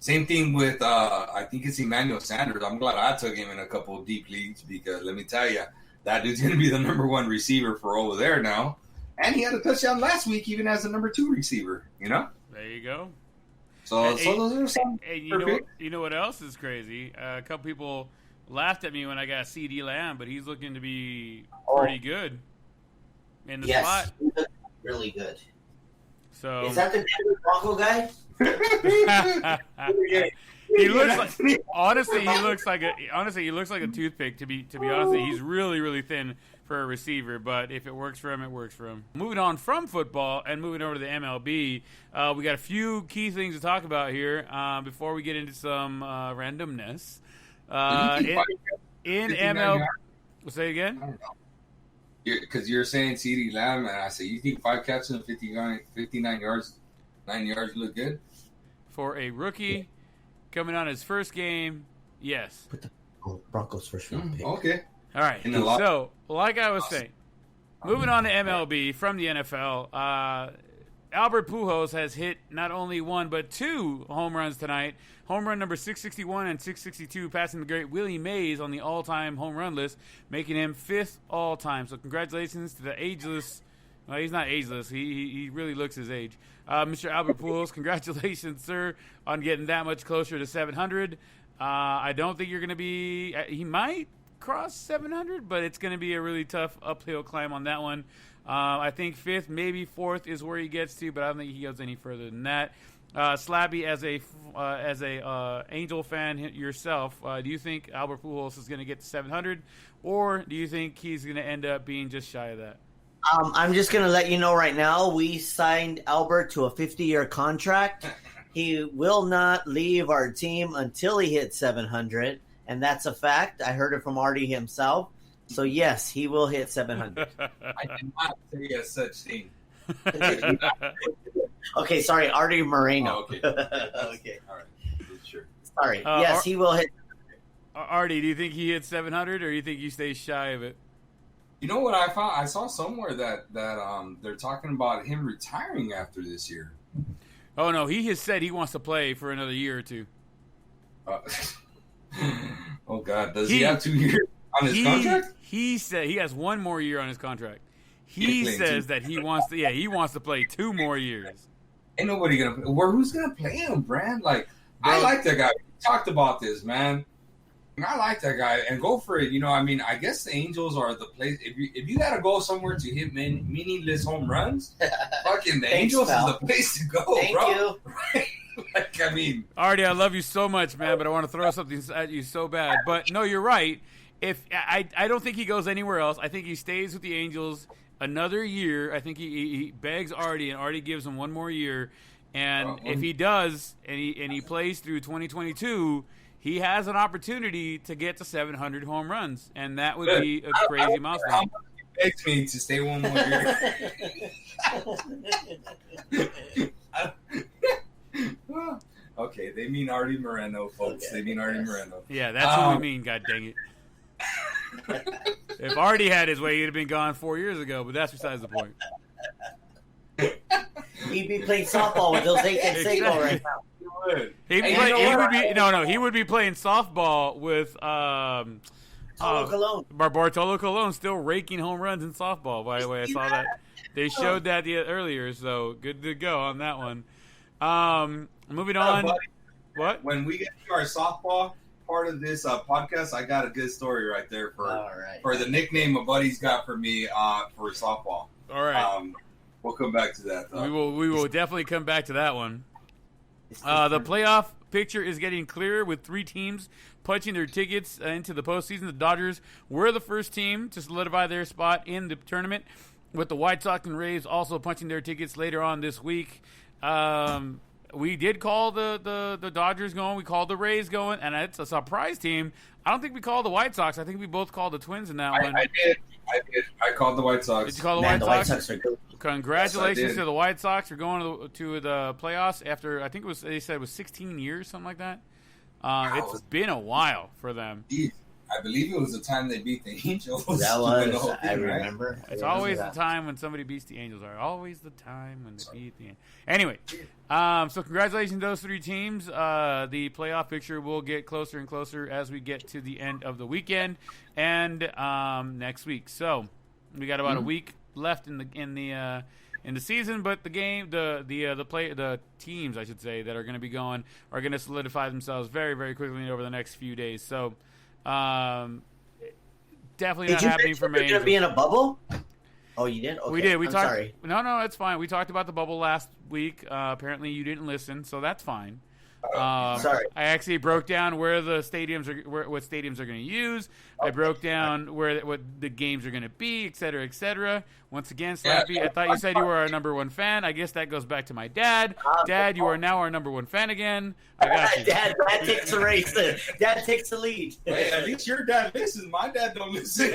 Same thing with I think it's Emanuel Sanders. I'm glad I took him in a couple of deep leagues, because let me tell you, that dude's going to be the number one receiver for over there now. And he had a touchdown last week, even as the number 2 receiver. You know. There you go. So those are some. You know what else is crazy? A couple people laughed at me when I got CD Lamb, but he's looking to be pretty good in the slot. He looks really good. So is that the Denver Bronco guy? he looks like honestly he looks like a toothpick. To be honest, he's really, really thin for a receiver, but if it works for him, it works for him. Moving on from football and moving over to the MLB, we got a few key things to talk about here before we get into some randomness. In MLB, say it again. I don't know. Because you're saying CeeDee Lamb, and I say, you think 5 catches and 59 yards, 9 yards look good? For a rookie coming on his first game, yes. Put the Broncos first round pick. Okay. All right. So, like I was saying, moving on to MLB from the NFL, Albert Pujols has hit not only 1 but 2 home runs tonight. Home run number 661 and 662, passing the great Willie Mays on the all-time home run list, making him 5th all-time. So congratulations to the ageless. Well, he's not ageless. He really looks his age. Mr. Albert Pujols, congratulations, sir, on getting that much closer to 700. I don't think you're going to be – he might cross 700, but it's going to be a really tough uphill climb on that one. I think 5th, maybe 4th is where he gets to, but I don't think he goes any further than that. Slabby, as a Angel fan yourself, do you think Albert Pujols is going to get to 700, or do you think he's going to end up being just shy of that? I'm just going to let you know right now, we signed Albert to a 50-year contract. He will not leave our team until he hits 700, and that's a fact. I heard it from Artie himself. So yes, he will hit 700. I did not say a such thing. Okay, sorry, Artie Moreno. Oh, okay. Okay, All right. Sure. sorry. Yes, he will hit. Artie, do you think he hits 700, or do you think he stays shy of it? You know what I found? I saw somewhere that they're talking about him retiring after this year. Oh no, he has said he wants to play for another year or two. Oh God, does he have 2 years on his contract? He said he has 1 more year on his contract. He says that he wants to. Yeah, he wants to play 2 more years. Ain't nobody gonna. Who's gonna play him, Brand? Like, I like that guy. We talked about this, man. I like that guy, and go for it. You know, I mean, I guess the Angels are the place. If you gotta go somewhere to hit meaningless home runs, fucking the Angels is the place to go, bro. You. Right? Like, I mean, Artie, I love you so much, man, but I want to throw something at you so bad. But no, you're right. If I don't think he goes anywhere else. I think he stays with the Angels another year. I think he begs Artie, and Artie gives him 1 more year. And if he does, and he plays through 2022. He has an opportunity to get to 700 home runs, and that would be a crazy milestone. He begs me to stay 1 more year. Okay, they mean Artie Moreno, folks. They mean Artie Moreno. Yeah, that's what we mean, god dang it. If Artie had his way, he'd have been gone 4 years ago, but that's besides the point. He'd be playing softball with Jose Canseco right now. He would be playing softball with Bartolo Colon, still raking home runs in softball. By the way, I saw that they showed that earlier, so good to go on that one. Moving on. What? When we get to our softball part of this podcast, I got a good story right there for the nickname a buddy's got for me for softball. All right. We'll come back to that, though. We will definitely come back to that one. The playoff picture is getting clearer with 3 teams punching their tickets into the postseason. The Dodgers were the first team to solidify their spot in the tournament, with the White Sox and Rays also punching their tickets later on this week. We did call the Dodgers going. We called the Rays going, and it's a surprise team. I don't think we called the White Sox. I think we both called the Twins in that one. I did. I called the White Sox. Did you call the White Sox? The White Sox are good. Congratulations to the White Sox for going to the playoffs after, I think they said it was 16 years, something like that. It's been a while for them. I believe it was the time they beat the Angels. That was, I remember. It's always the time when somebody beats the Angels. Always the time when they beat the Angels. Anyway, so congratulations to those 3 teams. The playoff picture will get closer and closer as we get to the end of the weekend and next week. So we got about a week left in the season, but the teams, I should say, that are going to be going are going to solidify themselves very, very quickly over the next few days. So definitely not happening for me. Going to be in a bubble? Oh, you did? Okay. We did. I'm sorry. No, it's fine. We talked about the bubble last week. Apparently, you didn't listen, so that's fine. Sorry. I actually broke down where the stadiums are, what stadiums are going to use. I broke down what the games are going to be, et cetera, et cetera. Once again, Slappy, I thought you said you were our number 1 fan. I guess that goes back to my dad. Dad, you are now our number 1 fan again. I got you. Dad takes the race. Dad takes the lead. Hey, at least your dad listens. My dad don't listen.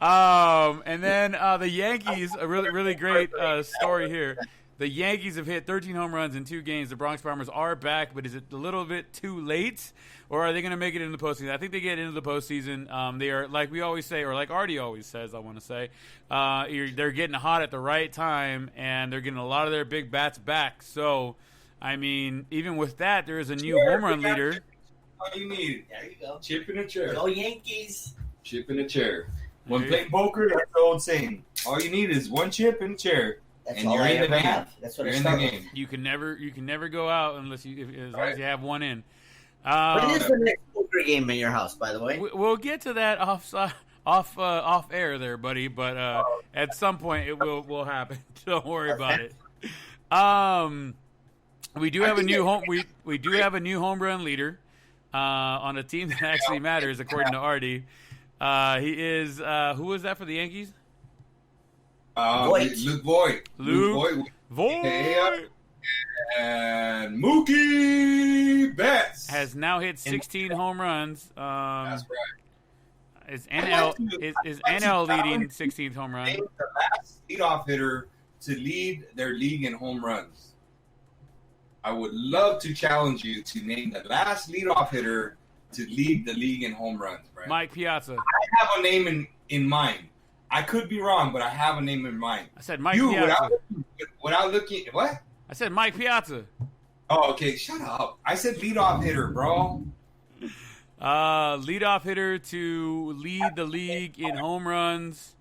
And then the Yankees, a really, really great story here. The Yankees have hit 13 home runs in 2 games. The Bronx Bombers are back, but is it a little bit too late, or are they going to make it into the postseason? I think they get into the postseason. They are, like we always say, or like Artie always says, I want to say, they're getting hot at the right time, and they're getting a lot of their big bats back. So, I mean, even with that, there is a new home run leader. All you need. There you go. Chip in a chair. Go Yankees. Chip in a chair. When playing poker, that's the old saying. All you need is 1 chip in a chair. That's and all you're I in the ever game. have. That's what you're I in the started. game. You can never go out unless as long as you have 1 in. When is the next poker game in your house, by the way? We'll get to that off air there, buddy. But at some point it will happen. Don't worry about it. We do have a new home. We do have a new home run leader on a team that actually matters, according to Artie. He is who was that for the Yankees? Luke Voigt. Luke Voigt. And Mookie Betts has now hit 16 home runs. That's right. Is NL leading 16th home run? Name the last leadoff hitter to lead their league in home runs. I would love to challenge you to name the last leadoff hitter to lead the league in home runs, Brent. Mike Piazza. I have a name in mind. I could be wrong, but I have a name in mind. I said Mike Piazza. Without looking, what? I said Mike Piazza. Oh, okay. Shut up. I said leadoff hitter, bro. Leadoff hitter to lead the league in home runs.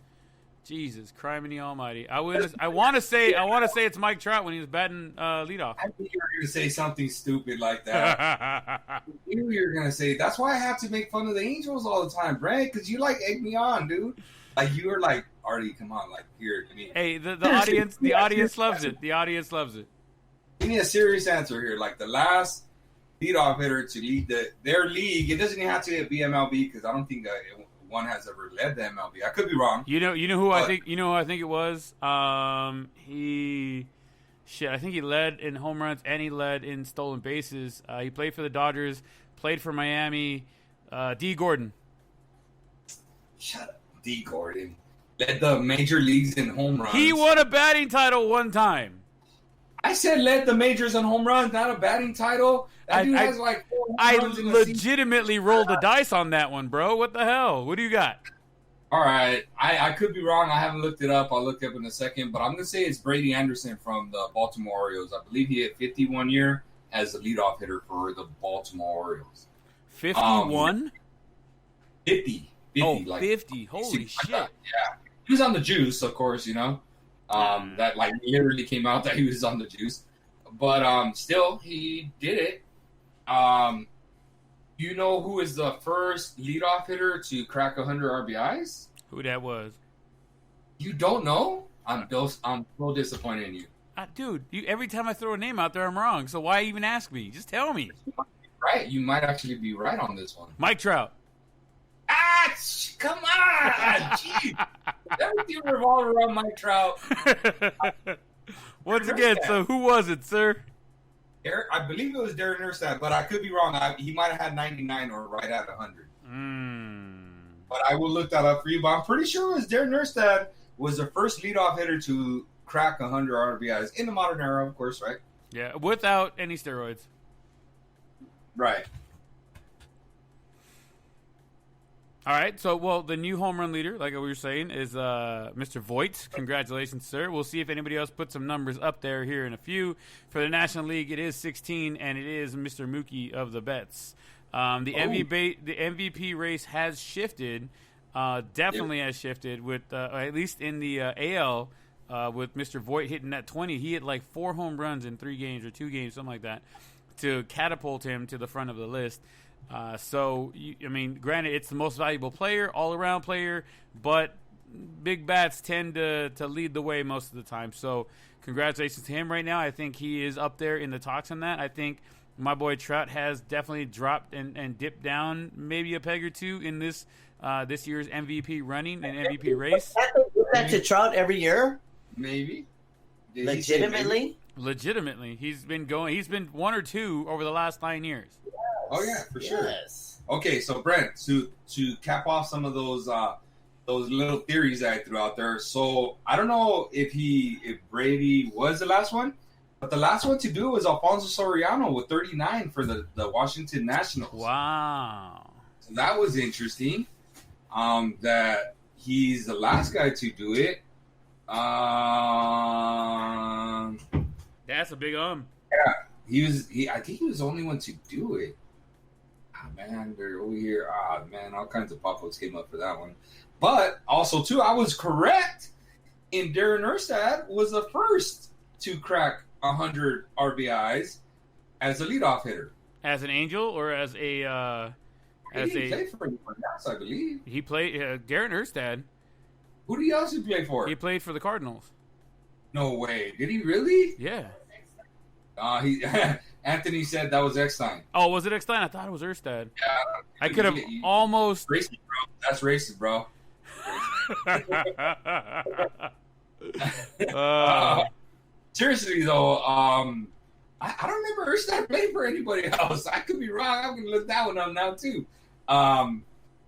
Jesus, criminy almighty! I want to say it's Mike Trout when he was batting leadoff. I think you were going to say something stupid like that. I knew you were going to say. That's why I have to make fun of the Angels all the time, Brent, because you like egg me on, dude. Like you were like, Artie, come on, like here. Hey, the audience loves it. The audience loves it. Give me a serious answer here. Like the last leadoff hitter to lead their league. It doesn't even have to be MLB because I don't think one has ever led the MLB. I could be wrong. You know who I think it was. I think he led in home runs and he led in stolen bases. He played for the Dodgers, played for Miami. D. Gordon. Shut up, D. Gordon. Led the major leagues in home runs. He won a batting title one time. I said led the majors in home runs, not a batting title. That dude has like 4 home runs in the season. Legitimately rolled the dice on that one, bro. What the hell? What do you got? All right. I could be wrong. I haven't looked it up. I'll look it up in a second. But I'm going to say it's Brady Anderson from the Baltimore Orioles. I believe he hit 51 year as the leadoff hitter for the Baltimore Orioles. 51? 50. 50. Oh, like 50. Holy shit. Yeah. He was on the juice, of course, you know. That like literally came out that he was on the juice. But still, he did it. You know who is the first leadoff hitter to crack 100 RBIs? Who that was? You don't know? I'm so disappointed in you. Dude, every time I throw a name out there, I'm wrong. So why even ask me? Just tell me. Right. You might actually be right on this one. Mike Trout. Come on! Jeez. Everything revolves around Mike Trout. Once again, so who was it, sir? I believe it was Darren Erstad, but I could be wrong. He might have had 99 or right at 100. But I will look that up for you. But I'm pretty sure it was Darren Erstad was the first leadoff hitter to crack 100 RBIs in the modern era, of course, right? Yeah, without any steroids. Right. All right, so, the new home run leader, like we were saying, is Mr. Voigt. Congratulations, sir. We'll see if anybody else puts some numbers up there here in a few. For the National League, it is 16, and it is Mr. Mookie of the Bets. The MVP race has shifted, definitely has shifted, with at least in the AL, with Mr. Voigt hitting that 20. He hit like 4 home runs in 3 games or 2 games, something like that, to catapult him to the front of the list. Granted, it's the most valuable player, all-around player, but big bats tend to lead the way most of the time. So congratulations to him right now. I think he is up there in the talks on that. I think my boy Trout has definitely dropped and dipped down maybe a peg or two in this year's MVP running and MVP race. Is that to Trout every year? Maybe. Legitimately. He's been 1 or 2 over the last 9 years. Oh yeah, for sure. Yes. Okay, so Brent, to cap off some of those little theories that I threw out there. So I don't know if Brady was the last one, but the last one to do was Alfonso Soriano with 39 for the Washington Nationals. Wow. So that was interesting. That he's the last guy to do it. That's a big Yeah, I think he was the only one to do it. Man, they're over here. All kinds of pop-ups came up for that one. But also, too, I was correct. And Darren Erstad was the first to crack 100 RBIs as a leadoff hitter. As an Angel or as a... He played for anyone else, I believe. He played... Darren Erstad. Who did he also play for? He played for the Cardinals. No way. Did he really? Yeah. Anthony said that was Eckstein. Oh, was it Eckstein? I thought it was Erstad. Yeah, I could have almost... Racist, bro. That's racist, bro. Seriously, though, I don't remember Erstad playing for anybody else. I could be wrong. I'm going to look that one up now, too.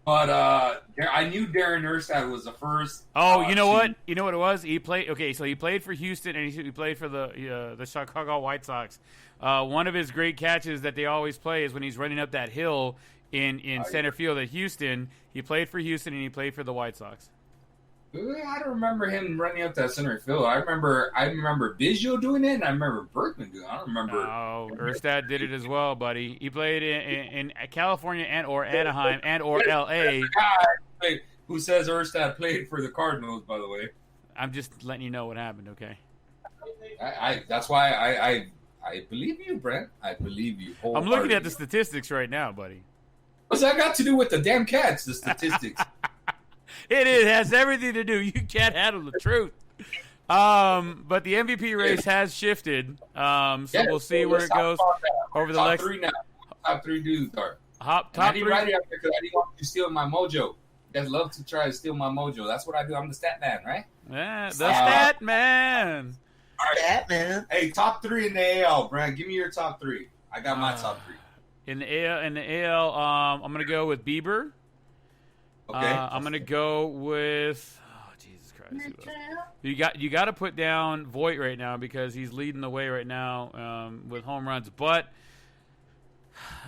But I knew Darren Erstad was the first. Oh, you know what? You know what it was? He played. Okay, so he played for Houston and he played for the Chicago White Sox. One of his great catches that they always play is when he's running up that hill in center field at Houston. He played for Houston and he played for the White Sox. I don't remember him running up that center field. I remember Biggio doing it, and I remember Berkman doing it. I don't remember. Oh, Erstad did it as well, buddy. He played in California and or Anaheim and or L.A. Who says Erstad played for the Cardinals, by the way? I'm just letting you know what happened, okay? That's why I believe you, Brent. I believe you. I'm looking at the statistics right now, buddy. What's that got to do with the damn Cats, the statistics? It has everything to do. You can't handle the truth. But the MVP race has shifted. We'll see where it goes over the top next. Three now. Top three dudes are. Top three. three. Right after because I didn't want you stealing my mojo. You guys love to try to steal my mojo. That's what I do. I'm the stat man, right? Yeah, the stat man. All right. Stat man. Hey, top three in the AL, Brent. Give me your top three. I got my top three. In the AL, I'm gonna go with Bieber. Okay. I'm gonna go with. Oh, Jesus Christ! You got to put down Voit right now because he's leading the way right now with home runs, but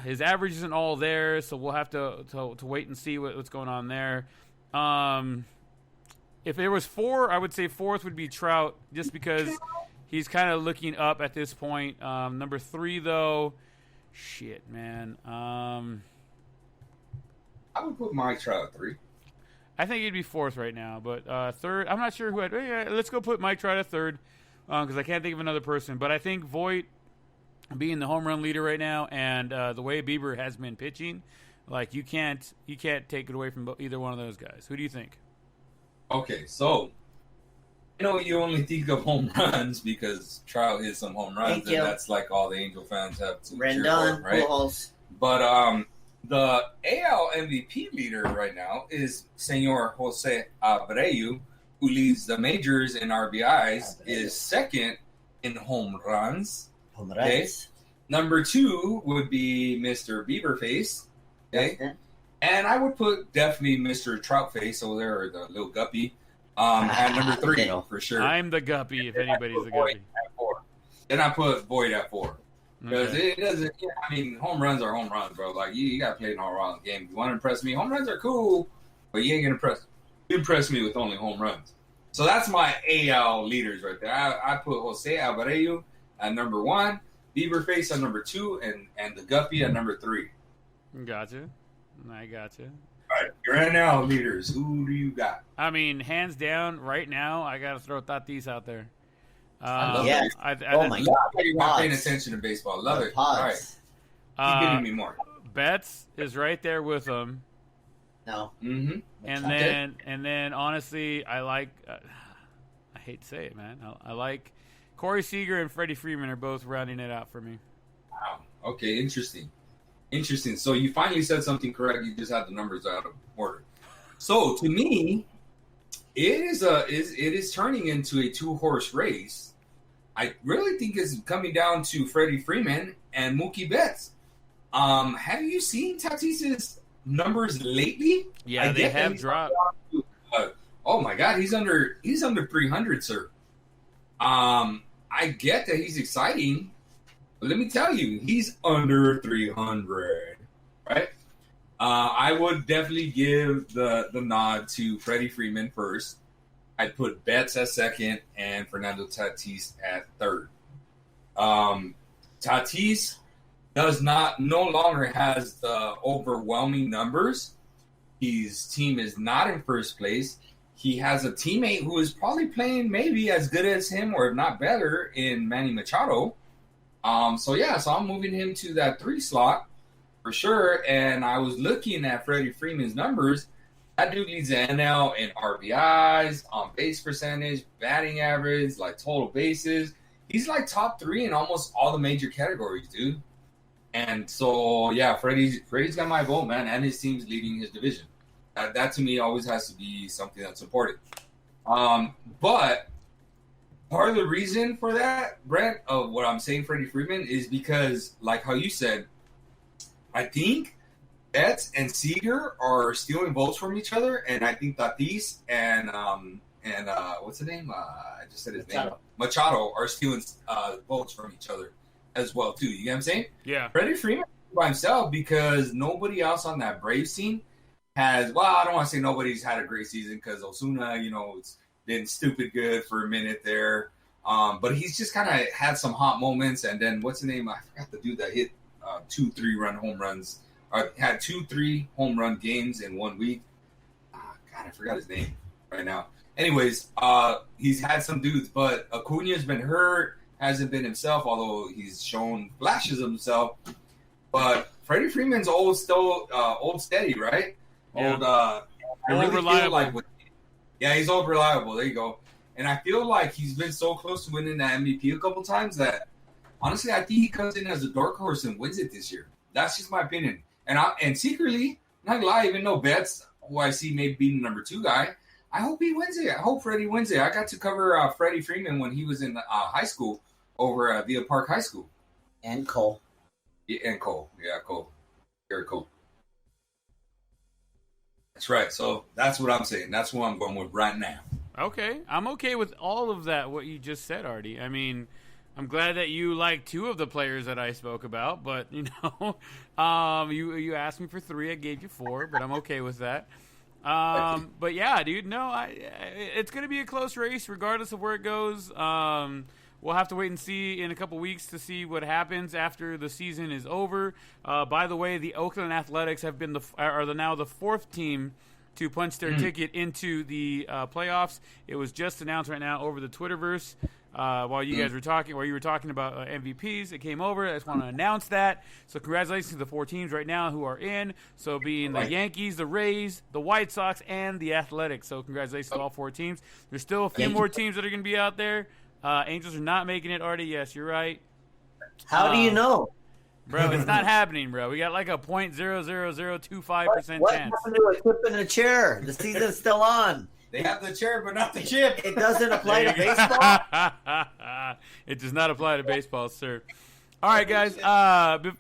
his average isn't all there, so we'll have to wait and see what's going on there. If there was four, I would say fourth would be Trout, just because he's kind of looking up at this point. Number three, though, shit, man. I would put Mike Trout at 3. I think he'd be fourth right now, but third, I'm not sure who. Let's go put Mike Trout at third because I can't think of another person. But I think Voit being the home run leader right now, and the way Bieber has been pitching, like you can't take it away from either one of those guys. Who do you think? Okay, so you only think of home runs because Trout hit some home runs, and that's like all the Angel fans have to cheer for, right? But the AL MVP leader right now is Senor Jose Abreu, who leads the majors in RBIs, is second in home runs. Okay. Number 2 would be Mr. Bieberface. Okay. And I would put definitely Mr. Troutface over there, or the little guppy, at number 3 for sure. I'm the guppy if anybody's the guppy. At 4. Then I put Voit at 4. Because it doesn't, I mean, home runs are home runs, bro. Like, you got to play an all-around game. If you want to impress me, home runs are cool, but you ain't going to impress me with only home runs. So that's my AL leaders right there. I put Jose Abreu at number 1, Bieberface at number 2, and the Guppy at number 3. Gotcha. I gotcha. All right, your NL leaders, who do you got? I mean, hands down, right now, I got to throw Tatis out there. Yeah. Oh my God! You're not paying attention to baseball. Love it. All right. Keep giving me more. Betts is right there with him. No. Mm-hmm. And then honestly, I like. I hate to say it, man. I like Corey Seager and Freddie Freeman are both rounding it out for me. Wow. Okay. Interesting. So you finally said something correct. You just had the numbers out of order. So to me, it is turning into a 2-horse race. I really think it's coming down to Freddie Freeman and Mookie Betts. Have you seen Tatis's numbers lately? Yeah, they have dropped. Oh my God, he's under 300, sir. I get that he's exciting, but let me tell you, he's under 300, right? I would definitely give the nod to Freddie Freeman first. I'd put Betts at second and Fernando Tatis at third. Tatis no longer has the overwhelming numbers. His team is not in first place. He has a teammate who is probably playing maybe as good as him or if not better in Manny Machado. So I'm moving him to that 3 slot for sure. And I was looking at Freddie Freeman's numbers. That dude leads the NL in RBIs, on base percentage, batting average, like total bases. He's like top 3 in almost all the major categories, dude. And so, yeah, Freddie's got my vote, man, and his team's leading his division. That to me always has to be something that's important. But part of the reason for that, Brent, of what I'm saying Freddie Freeman is because, like how you said, I think Betts and Seager are stealing votes from each other, and I think Tatis and what's the name? I just said his name. Machado are stealing votes from each other as well too. You get what I'm saying? Yeah. Freddie Freeman by himself because nobody else on that Braves team has. Well, I don't want to say nobody's had a great season because Osuna, it's been stupid good for a minute there. But he's just kind of had some hot moments, and then what's the name? I forgot the dude that hit 2 3-run home runs. Had 2-3 home run games in 1 week. God, I forgot his name right now. Anyways, he's had some dudes, but Acuna's been hurt, hasn't been himself, although he's shown flashes of himself. But Freddie Freeman's old steady, right? Yeah. Old reliable. He's old reliable. There you go. And I feel like he's been so close to winning that MVP a couple times that, honestly, I think he comes in as a dark horse and wins it this year. That's just my opinion. And secretly, not gonna lie, even though Betts, who I see maybe being the number 2 guy, I hope he wins it. I hope Freddie wins it. I got to cover Freddie Freeman when he was in high school over at Villa Park High School. And Cole. Yeah, and Cole. Yeah, Cole. Very cool. That's right. So that's what I'm saying. That's what I'm going with right now. Okay. I'm okay with all of that, what you just said, Artie. I mean, I'm glad that you like 2 of the players that I spoke about, but, you asked me for 3. I gave you 4, but I'm okay with that. But, yeah, dude, it's going to be a close race regardless of where it goes. We'll have to wait and see in a couple weeks to see what happens after the season is over. By the way, the Oakland Athletics have been now the 4th team to punch their ticket into the playoffs. It was just announced right now over the Twitterverse. While you guys were talking, while you were talking about MVPs, it came over. I just want to announce that. So congratulations to the 4 teams right now who are in. So being the Yankees, the Rays, the White Sox, and the Athletics. So congratulations to all 4 teams. There's still a few more teams that are going to be out there. Angels are not making it, Artie. Yes, you're right. How do you know? Bro, it's not happening, bro. We got like a 0.00025% chance. What happened to a chip in a chair? The season's still on. They have the chair, but not the chip. It doesn't apply to baseball? It does not apply to baseball, sir. All right, guys.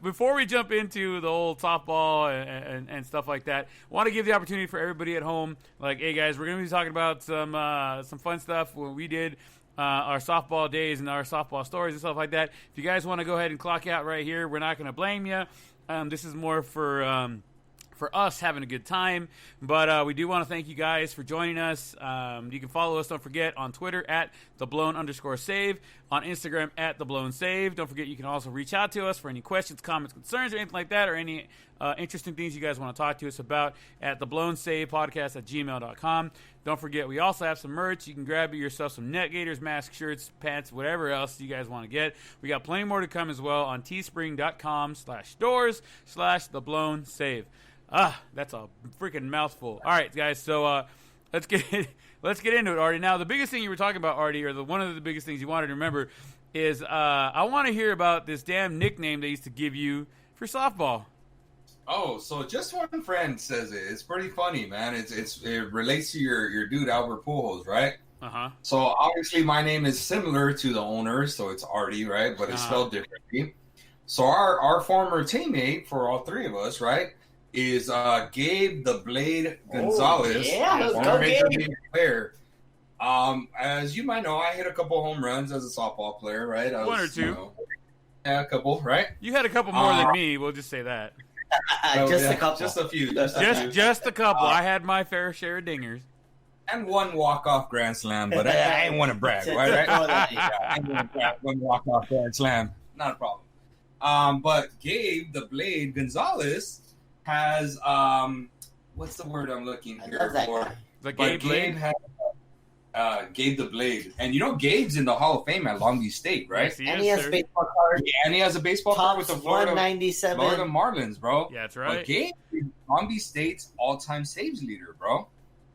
Before we jump into the old softball and stuff like that, I want to give the opportunity for everybody at home. Like, hey, guys, we're going to be talking about some fun stuff when we did our softball days and our softball stories and stuff like that. If you guys want to go ahead and clock out right here, we're not going to blame you. This is more for us having a good time. But we do want to thank you guys for joining us. You can follow us, don't forget, on Twitter at @theblown_save, on Instagram at @theblown_save. Don't forget, you can also reach out to us for any questions, comments, concerns, or anything like that, or any interesting things you guys want to talk to us about at theblown_save_podcast@gmail.com. Don't forget, we also have some merch. You can grab yourself some net gaiters, mask, shirts, pants, whatever else you guys want to get. We got plenty more to come as well on teespring.com/stores/theblown_save. That's a freaking mouthful. All right, guys, so let's get into it, Artie. Now, the biggest thing you were talking about, Artie, or one of the biggest things you wanted to remember is I want to hear about this damn nickname they used to give you for softball. Oh, so just one friend says it. It's pretty funny, man. It relates to your dude Albert Pujols, right? Uh-huh. So obviously my name is similar to the owner, so it's Artie, right? But it's spelled differently. So our former teammate for all 3 of us, right, is Gabe the Blade Gonzalez, former Major League player. As you might know, I hit a couple home runs as a softball player, right? One or two. A couple, right? You had a couple more than me. We'll just say that. Just a couple. Just a few. Just a couple. I had my fair share of dingers. And one walk-off grand slam, but I ain't want to brag, right? I ain't want to brag. One walk-off grand slam, not a problem. But Gabe the Blade Gonzalez has what's the word I'm looking here for? The Gabe Blade. Gabe the Blade, and Gabe's in the Hall of Fame at Long Beach State, right? Yes, and he has a baseball card. Yeah, and he has a baseball card with the Florida 197. Florida Marlins, bro. Yeah, that's right. But Gabe is Long Beach State's all-time saves leader, bro.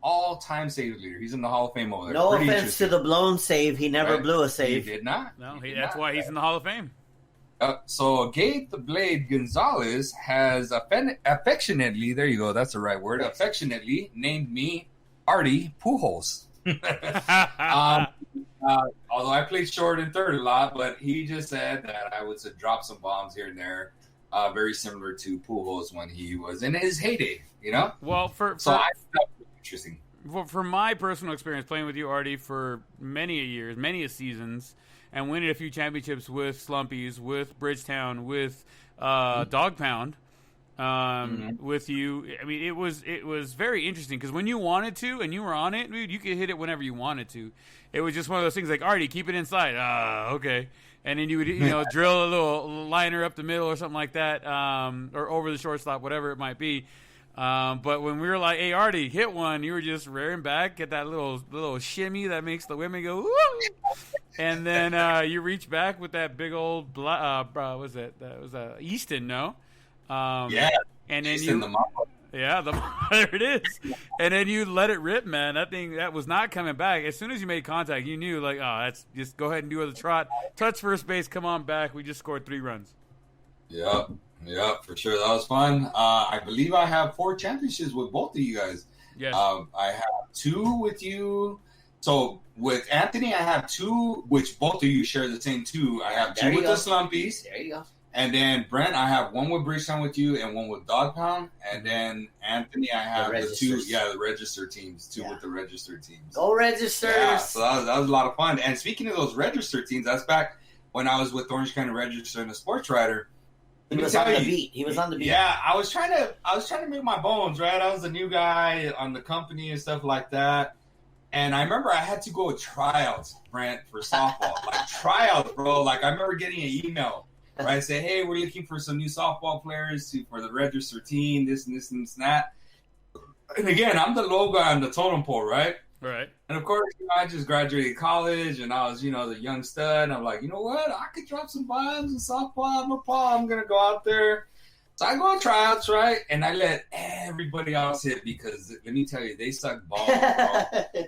All-time saves leader. He's in the Hall of Fame over there. No offense to the blown save, he never blew a save. He did not. No, that's why he's in the Hall of Fame. So Gabe the Blade Gonzalez has affectionately, there you go, that's the right word, affectionately named me Artie Pujols. Although I played short and third a lot, but he just said that I would drop some bombs here and there. very similar to Pujols when he was in his heyday, you know? Well, I found that interesting. For my personal experience playing with you, Artie, for many a years, many a seasons, and winning a few championships with Slumpies, with Bridgetown, with Dog Pound, with you. I mean, it was very interesting because when you wanted to and you were on it, dude, you could hit it whenever you wanted to. It was just one of those things like, Artie, keep it inside. Okay. And then you would, drill a little liner up the middle or something like that, or over the shortstop, whatever it might be. But when we were like, hey, Artie, hit one, you were just rearing back, get that little shimmy that makes the women go, woo! And then you reach back with that big old, what was it? That was Easton, no? Yeah. And then Easton, there it is. And then you let it rip, man. That thing, that was not coming back. As soon as you made contact, you knew, like, that's just go ahead and do the trot. Touch first base, come on back. We just scored 3 runs. Yep, for sure. That was fun. I believe I have 4 championships with both of you guys. Yes. I have 2 with you. So with Anthony, I have 2, which both of you share the same 2. I have 2 with the Slumpies. There you go. And then Brent, I have 1 with Bridgetown with you and 1 with Dog Pound. And then Anthony, I have the 2, the register teams, 2 with the register teams. Go Registers! Yeah, so that was a lot of fun. And speaking of those register teams, that's back when I was with Orange County Register and a sports writer. He was on the beat. Yeah, I was trying to make my bones, right? I was a new guy on the company and stuff like that. And I remember I had to go to tryouts, Brent, for softball. Like tryouts, bro. Like I remember getting an email. Right, say, hey, we're looking for some new softball players for the register team, this and this and that. And again, I'm the low guy on the totem pole, right? Right. And of course, I just graduated college, and I was, the young stud. And I'm like, you know what? I could drop some bombs in softball. I'm gonna go out there. So I go on tryouts, right? And I let everybody else hit because let me tell you, they suck balls, bro.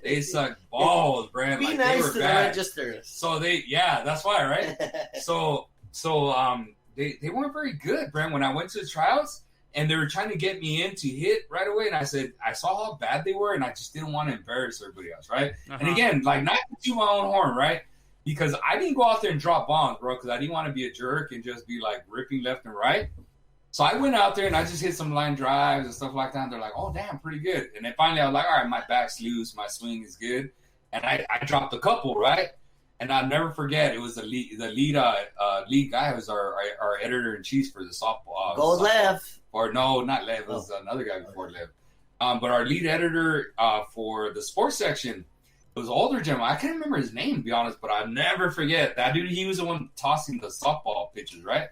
They suck balls, Brand. Be like, nice they were to bad. the registers. So that's why, right? So they weren't very good, Brent, when I went to the tryouts, and they were trying to get me in to hit right away. And I said, I saw how bad they were, and I just didn't want to embarrass everybody else, right? Uh-huh. And again, like, not to toot my own horn, right? Because I didn't go out there and drop bombs, bro, because I didn't want to be a jerk and just be, like, ripping left and right. So I went out there, and I just hit some line drives and stuff like that. And they're like, oh, damn, pretty good. And then finally I was like, all right, my back's loose, my swing is good. And I dropped a couple, right? And I'll never forget, it was the lead guy was our editor-in-chief for the softball. Go Lev. Or no, not Lev. It was another guy before Lev. But our lead editor for the sports section was an older gentleman. I can't remember his name, to be honest, but I'll never forget. That dude, he was the one tossing the softball pitches, right?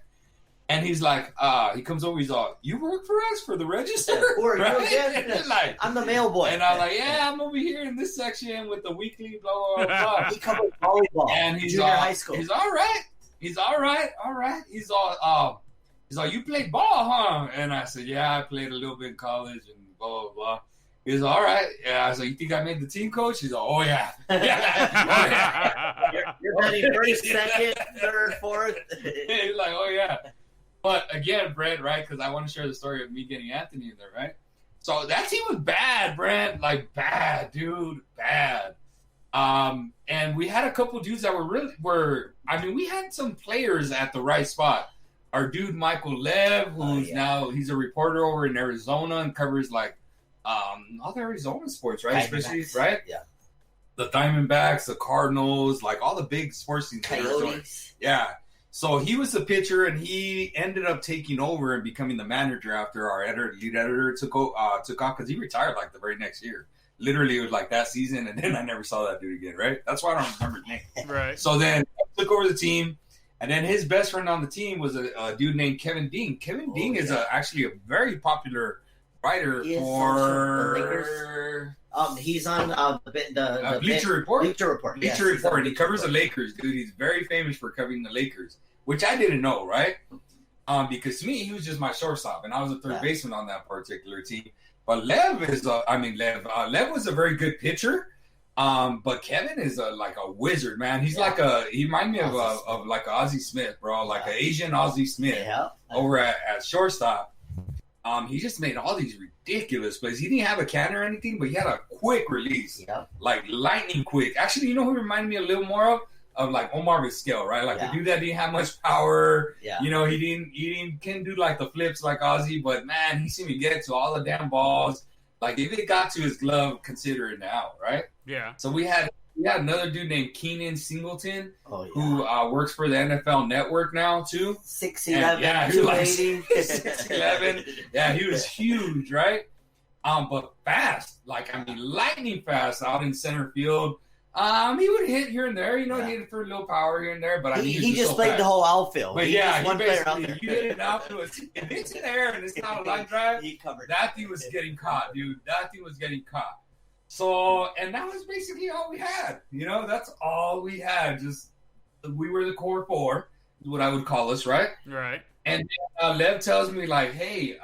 And he's like, he comes over, he's all, you work for us for the register? Right? Like, I'm the mail boy. And I'm like, yeah, I'm over here in this section with the weekly blah, blah, blah. He covers volleyball. And he's junior high school. He's all right. He's all right. He's all, you played ball, huh? And I said, yeah, I played a little bit in college and blah, blah, blah. He's all right. Yeah, I was like, you think I made the team, coach? He's like, oh, yeah. You're batting first, second, third, fourth. He's like, oh, yeah. But again, Brent, right, because I want to share the story of me getting Anthony in there, right? So that team was bad, Brent. Like, bad, dude. Bad. And we had a couple dudes that we had some players at the right spot. Our dude, Michael Lev, who's now, he's a reporter over in Arizona and covers, like, all the Arizona sports, right? Especially, right? Yeah. The Diamondbacks, the Cardinals, like all the big sports teams. Coyotes. Yeah. So he was the pitcher, and he ended up taking over and becoming the manager after our lead editor took off because he retired like the very next year. Literally, it was like that season, and then I never saw that dude again, right? That's why I don't remember his name. Right. So then I took over the team, and then his best friend on the team was a dude named Kevin Dean. Kevin Dean is actually a very popular writer for... he's on the Bleacher Report. Bleacher Report. Bleacher Report. And he covers the Lakers, dude. He's very famous for covering the Lakers, which I didn't know, right? Because to me, he was just my shortstop, and I was a third baseman on that particular team. But Lev was a very good pitcher. But Kevin is like a wizard, man. He's he reminds me of like Ozzie Smith, bro, like an Asian Ozzie Smith over at shortstop. He just made all these ridiculous plays. He didn't have a can or anything, but he had a quick release, like lightning quick. Actually, you know who reminded me a little more of like Omar Vizquel, right? Like Yeah. the dude that didn't have much power. Yeah. You know, he couldn't do like the flips like Ozzy, but man, he seemed to get to all the damn balls. Like if it got to his glove, consider it out, right? Yeah. So we had another dude named Keenan Singleton, who Oh, works for the NFL Network now too. 6'11", Yeah, he was like 280. 6'11". Yeah, he was huge, right? But fast, like I mean, lightning fast out in center field. He would hit here and there, you know, he hit for a little power here and there, but I mean, he just so played fast. the whole outfield. But He yeah, was one he player out basically, there. you hit it outfield, if it's in the air and it's not a line drive, He covered that thing was getting caught, dude. That thing was getting caught. So, and that was basically all we had. You know, that's all we had. Just we were the core four, is what I would call us, right? Right. And Lev tells me like, "Hey,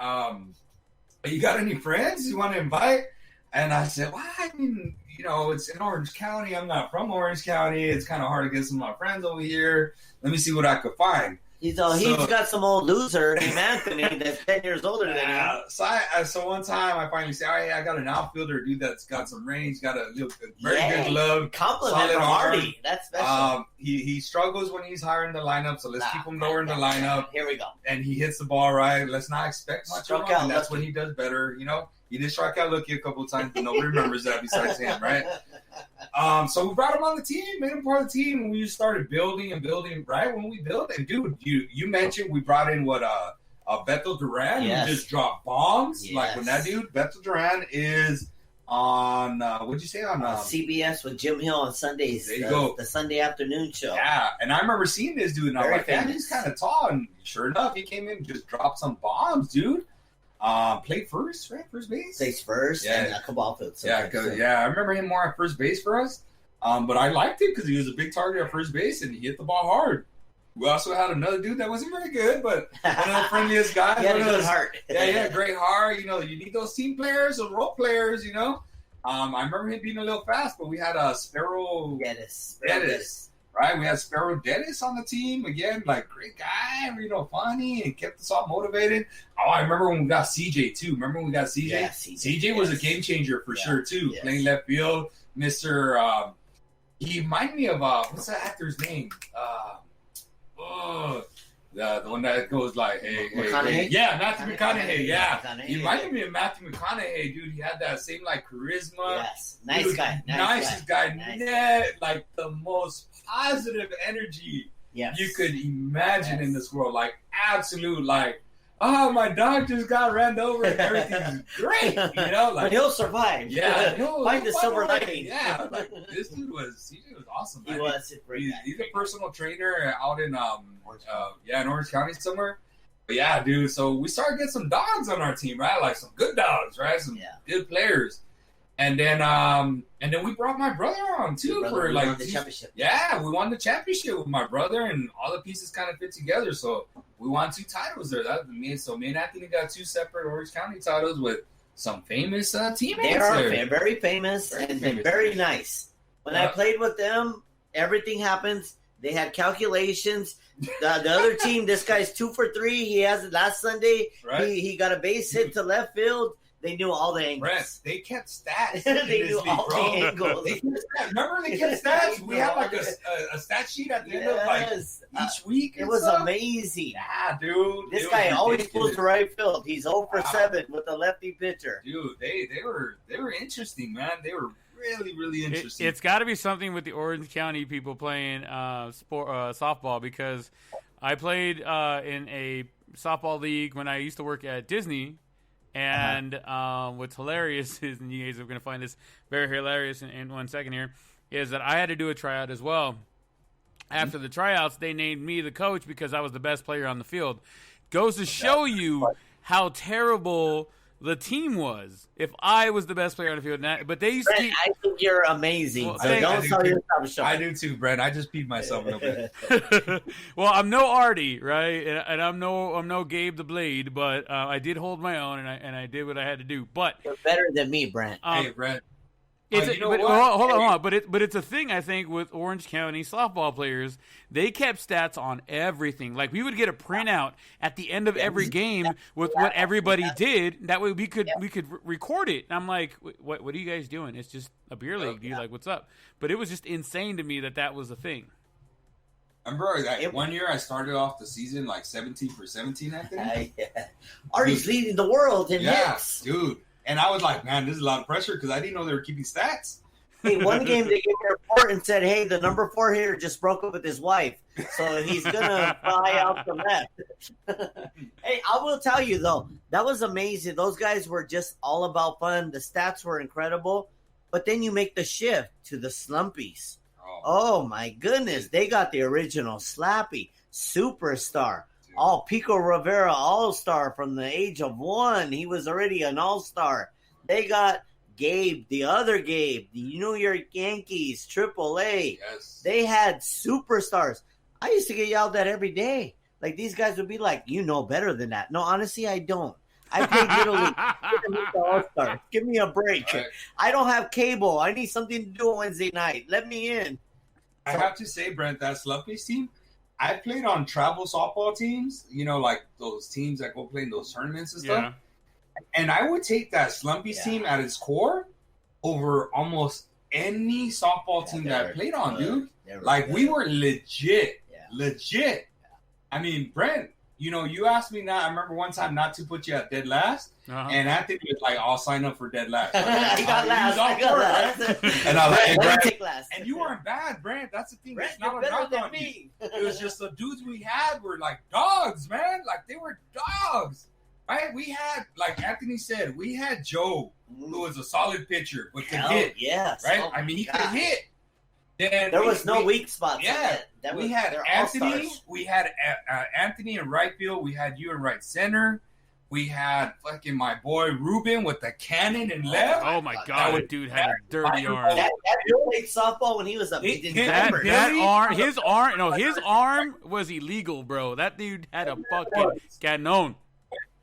you got any friends you want to invite?" And I said, "Well, I mean, you know, it's in Orange County. I'm not from Orange County. It's kind of hard to get some of my friends over here. Let me see what I could find." He's got some old loser named Anthony that's 10 years older than him. So one time I finally say, "Oh yeah, I got an outfielder, dude that's got some range, got a very good glove, Compliment from Marty. That's special. He struggles when he's higher in the lineup, so let's keep him lower in the lineup. Here we go. And he hits the ball right. Let's not expect much of him. And that's lucky. when he does better. You know, he did strike out lucky a couple of times, but nobody remembers that besides him, right? So we brought him on the team, made him part of the team, and we just started building and building. Right when we built, and dude, you mentioned we brought in Beto Duran, who just dropped bombs. Yes. Like when that dude, Beto Duran, is on what'd you say on CBS with Jim Hill on Sundays. There you go. The Sunday afternoon show. Yeah, and I remember seeing this dude, and I was like, "Man, he's kind of tall." And sure enough, he came in and just dropped some bombs, dude. Played first, right? First base. Plays first and a couple outfields. Yeah, I remember him more at first base for us. But I liked it because he was a big target at first base and he hit the ball hard. We also had another dude that wasn't very good, but one of the friendliest guys. He had a good heart. Yeah, he had a great heart. You know, you need those team players, those role players, you know. I remember him being a little fast, but we had a Sparrow Dennis. Right, we had Sparrow Dennis on the team again, like great guy, you know, funny and kept us all motivated. Oh, I remember when we got CJ too. Remember when we got CJ? Yeah, CJ was a game changer for sure too. Yes. Playing left field, Mr. He reminded me of what's that actor's name? The one that goes like, hey, yeah, Matthew McConaughey, yeah. He reminded me of Matthew McConaughey, dude. He had that same like charisma. Yes, nice guy. Nicest guy. Like the most positive energy you could imagine in this world. Like absolute, like, oh, my dog just got ran over and everything's great. You know, like but he'll survive. Yeah, find the silver lining. Yeah, like this dude was awesome. He was. He's a personal trainer out in in Orange County somewhere. But yeah, dude. So we started getting some dogs on our team, right? Like some good dogs, right? Some good players. And then we brought my brother on too for like the championship. Yeah, we won the championship with my brother, and all the pieces kind of fit together. So we won 2 titles there. Me and Anthony got 2 separate Orange County titles with some famous teammates. They are very famous and very nice. When I played with them, everything happens. They had calculations. The other team, this guy's 2 for 3. He has it last Sunday. Right. He got a base hit to left field. They knew all the angles. Brett, they kept stats. They knew all the angles. Remember they kept stats? We had like a stat sheet at the end of like each week. It was amazing. Yeah, dude. This guy always pulls the right field. He's 0 for 7 with a lefty pitcher. Dude, they were interesting, man. They were really interesting. It's got to be something with the Orange County people playing softball, because I played in a softball league when I used to work at Disney. And what's hilarious is, and you guys are going to find this very hilarious in 1 second here, is that I had to do a tryout as well. After the tryouts, they named me the coach because I was the best player on the field. Goes to show you how terrible the team was if I was the best player on the field. But they used to keep... I think you're amazing. Well, so don't sell yourself short. I do too, Brent. I just peed myself a little bit. Well, I'm no Artie, right? And I'm no Gabe the Blade, but I did hold my own, and I did what I had to do. But you're better than me, Brent. Hey, Brent. Hold on. But it's a thing, I think, with Orange County softball players. They kept stats on everything. Like, we would get a printout at the end of every game with what everybody did. That way we could record it. And I'm like, what are you guys doing? It's just a beer league, dude. Like, what's up? But it was just insane to me that was a thing. Remember that one year I started off the season like 17 for 17, I think? Artie's leading the world in hits. Dude. And I was like, man, this is a lot of pressure because I didn't know they were keeping stats. Hey, one game they gave me a report and said, hey, the number 4 hitter just broke up with his wife, so he's going to fly out the left. Hey, I will tell you, though, that was amazing. Those guys were just all about fun. The stats were incredible. But then you make the shift to the Slumpies. Oh, my goodness. They got the original Slappy, superstar. Oh, Pico Rivera, all-star from the age of 1. He was already an all-star. They got Gabe, the other Gabe, the New York Yankees, AAA. Yes. They had superstars. I used to get yelled at every day. Like, these guys would be like, you know better than that. No, honestly, I don't. I played Little League. The All-Stars. Give me a break. Right. I don't have cable. I need something to do on Wednesday night. Let me in. I have to say, Brent, that Slumpies team, I played on travel softball teams, like those teams that go play in those tournaments and stuff. Yeah. And I would take that Slumpies team at its core over almost any softball team that I played on, dude. Like, we were legit. Yeah. I mean, Brent, you asked me now. I remember one time not to put you at dead last. Uh-huh. And Anthony was like, I'll sign up for dead last. I got last. And I was like, hey, Brent, take last. And you weren't bad, Brent. That's the thing. Brent, it's not a knock on me. It was just the dudes we had were like dogs, man. Like, they were dogs. Right? We had, like Anthony said, we had Joe, who was a solid pitcher, but could hit. Yes. Right? I mean, he could hit. Then there was no weak spots. Yeah. We had Anthony. All-stars. We had Anthony in right field. We had you in right center. We had fucking my boy Ruben with the cannon in left. Oh my God, that dude had a dirty arm. That dude played softball when he was a his arm was illegal, bro. That dude had a fucking canon.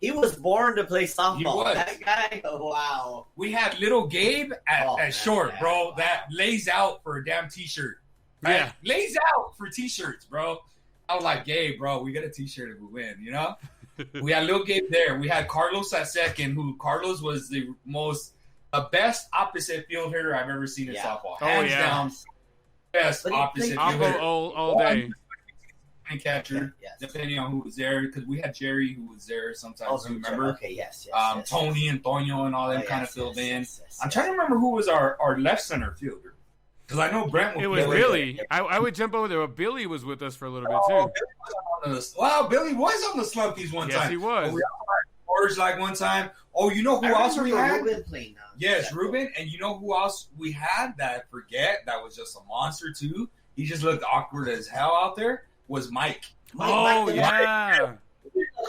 He was born to play softball. That guy, wow. We had little Gabe at short, bro, that lays out for a damn t-shirt. Right? Yeah. Lays out for t-shirts, bro. I was like, Gabe, bro, we got a t-shirt if we win, We had little Gabe there. We had Carlos at second, Carlos was the best opposite field hitter I've ever seen in softball. Hands down, best opposite field hitter. All day. And catcher, depending on who was there, because we had Jerry who was there sometimes. Remember? Okay, yes. Tony and Toño and all them kind of filled in. I'm trying to remember who was our left center fielder, because I know Brent. It was Billy. I would jump over there, but Billy was with us for a little bit too. Billy was on the Slumpies one time. Yes, he was. We also had one time. Oh, you know who else we had? Ruben playing now. Yes, Ruben, and you know who else we had that I forget that was just a monster too. He just looked awkward as hell out there. Was Mike. Mike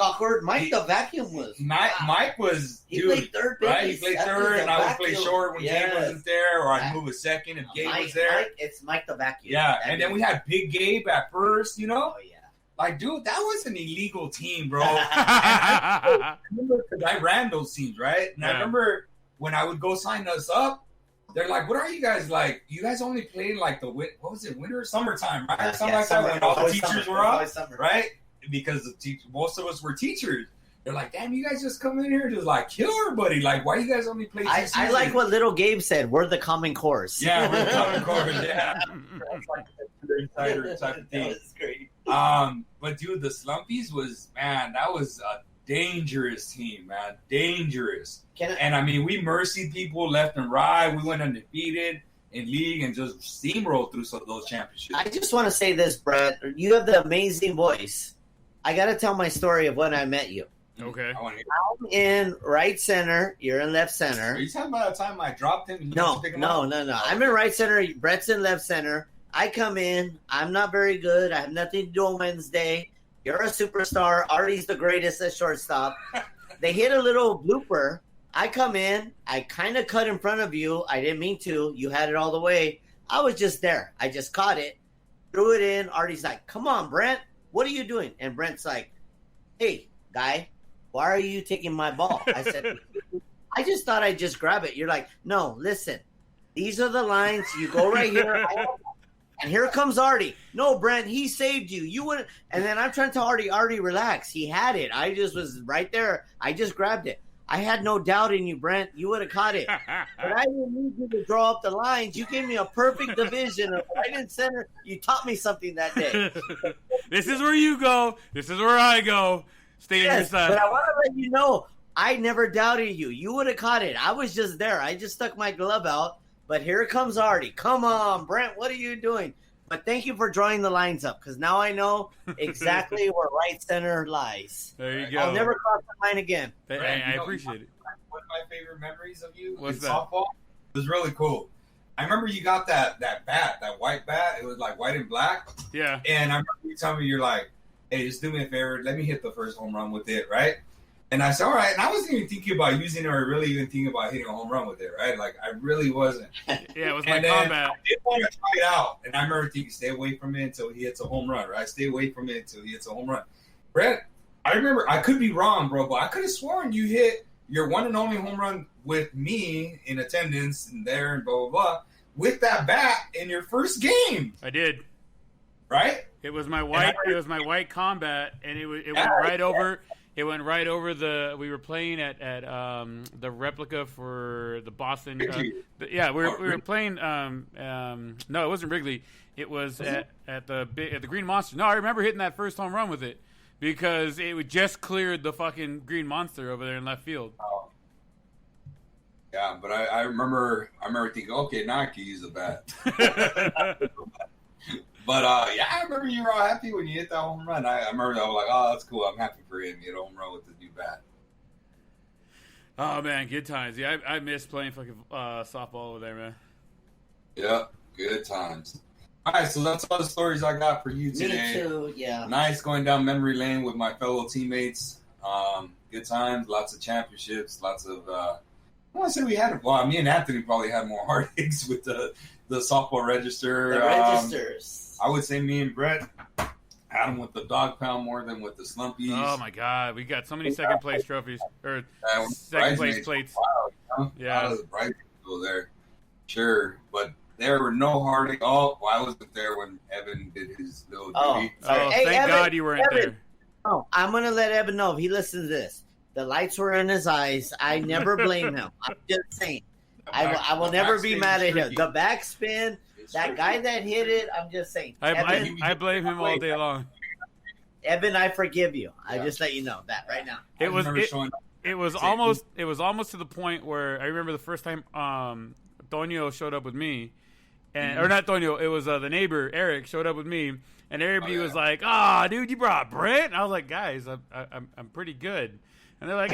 awkward. Mike the vacuum was. Mike was. He played third base. Right? He played third, and I would play short when Gabe wasn't there, or I'd move a second if Gabe was there. It's Mike the vacuum. Yeah, and then we had Big Gabe at first, Oh, yeah. Like, dude, that was an illegal team, bro. I remember because I ran those teams, right? And I remember when I would go sign us up, they're like, what are you guys like? You guys only played like winter or summertime, right? Something like that when all the teachers were off, right? Because most of us were teachers. They're like, damn, you guys just come in here and just like kill everybody. Like, why you guys only play I like what little Gabe said. We're the common course. Yeah, we're the common course, yeah. That's like the insider type of thing. That was great. But dude, the Slumpies that was a dangerous team, man. Dangerous. And I mean, we mercied people left and right. We went undefeated in league and just steamrolled through those championships. I just want to say this, Brett. You have the amazing voice. I got to tell my story of when I met you. Okay. I'm in right center. You're in left center. Are you talking about the time I dropped him? And No. I'm in right center. Brett's in left center. I come in. I'm not very good. I have nothing to do on Wednesday. You're a superstar. Artie's the greatest at shortstop. They hit a little blooper. I come in. I kind of cut in front of you. I didn't mean to. You had it all the way. I was just there. I just caught it. Threw it in. Artie's like, come on, Brent. What are you doing? And Brent's like, hey, guy, why are you taking my ball? I said, I just thought I'd just grab it. You're like, no, listen. These are the lines. You go right here. And here comes Artie. No, Brent, he saved you. You wouldn't. And then I'm trying to tell Artie, relax. He had it. I just was right there. I just grabbed it. I had no doubt in you, Brent. You would have caught it. But I didn't need you to draw up the lines. You gave me a perfect division of right and center. You taught me something that day. This is where you go. This is where I go. Stay on your side. But I want to let you know, I never doubted you. You would have caught it. I was just there. I just stuck my glove out. But here comes Artie. Come on, Brent. What are you doing? But thank you for drawing the lines up, because now I know exactly where right center lies. There you go. I'll never cross the line again. I appreciate it. One of my favorite memories of you What's in that? softball was really cool. I remember you got that bat, that white bat. It was like white and black. Yeah. And I remember you telling me, you're like, hey, just do me a favor. Let me hit the first home run with it, right? And I said, all right. And I wasn't even thinking about using it or really even thinking about hitting a home run with it, right? Like, I really wasn't. Yeah, it was my And then combat. I did want to try it out. And I remember thinking, stay away from it until he hits a home run, right? Stay away from it until he hits a home run. Brett, I remember, I could be wrong, bro, but I could have sworn you hit your one and only home run with me in attendance and there and blah, blah, blah, with that bat in your first game. I did. Right? It was my white combat, and it went right over. It went right over the. We were playing at the replica for the Boston. We were playing. No, it wasn't Wrigley. It was at the Green Monster. No, I remember hitting that first home run with it because it would just cleared the fucking Green Monster over there in left field. Oh. Yeah, but I remember thinking, okay, now I can use the bat. But, yeah, I remember you were all happy when you hit that home run. I remember I was like, oh, that's cool. I'm happy for him. He hit a home run with the new bat. Oh, man, good times. Yeah, I miss playing fucking softball over there, man. Yep, good times. All right, so that's all the stories I got for you today. Me too, yeah. Nice going down memory lane with my fellow teammates. Good times, lots of championships, lots of I want to say we had, well, me and Anthony probably had more heartaches with the softball register. The registers. I would say me and Brett had them with the dog pound more than with the slumpies. Oh, my God. We got so many second place trophies. Or second place plates. Wow, you know? Yeah. The bridesmaids go there. Sure. But there were no heartache. Oh, well, I wasn't there when Evan did his little duty. Oh, Hey, thank Evan, God you weren't there. Oh, I'm going to let Evan know if he listens to this. The lights were in his eyes. I never blame him. I'm just saying. I will never be mad at him. The backspin, that guy that hit it, I'm just saying. I blame him all day long. Evan, I forgive you. I just let you know that right now. It was almost to the point where I remember the first time Tonio showed up with me, and or not Tonio, it was the neighbor Eric showed up with me, and everybody was like, "Ah, dude, you brought Brent." And I was like, "Guys, I'm pretty good." And they're like,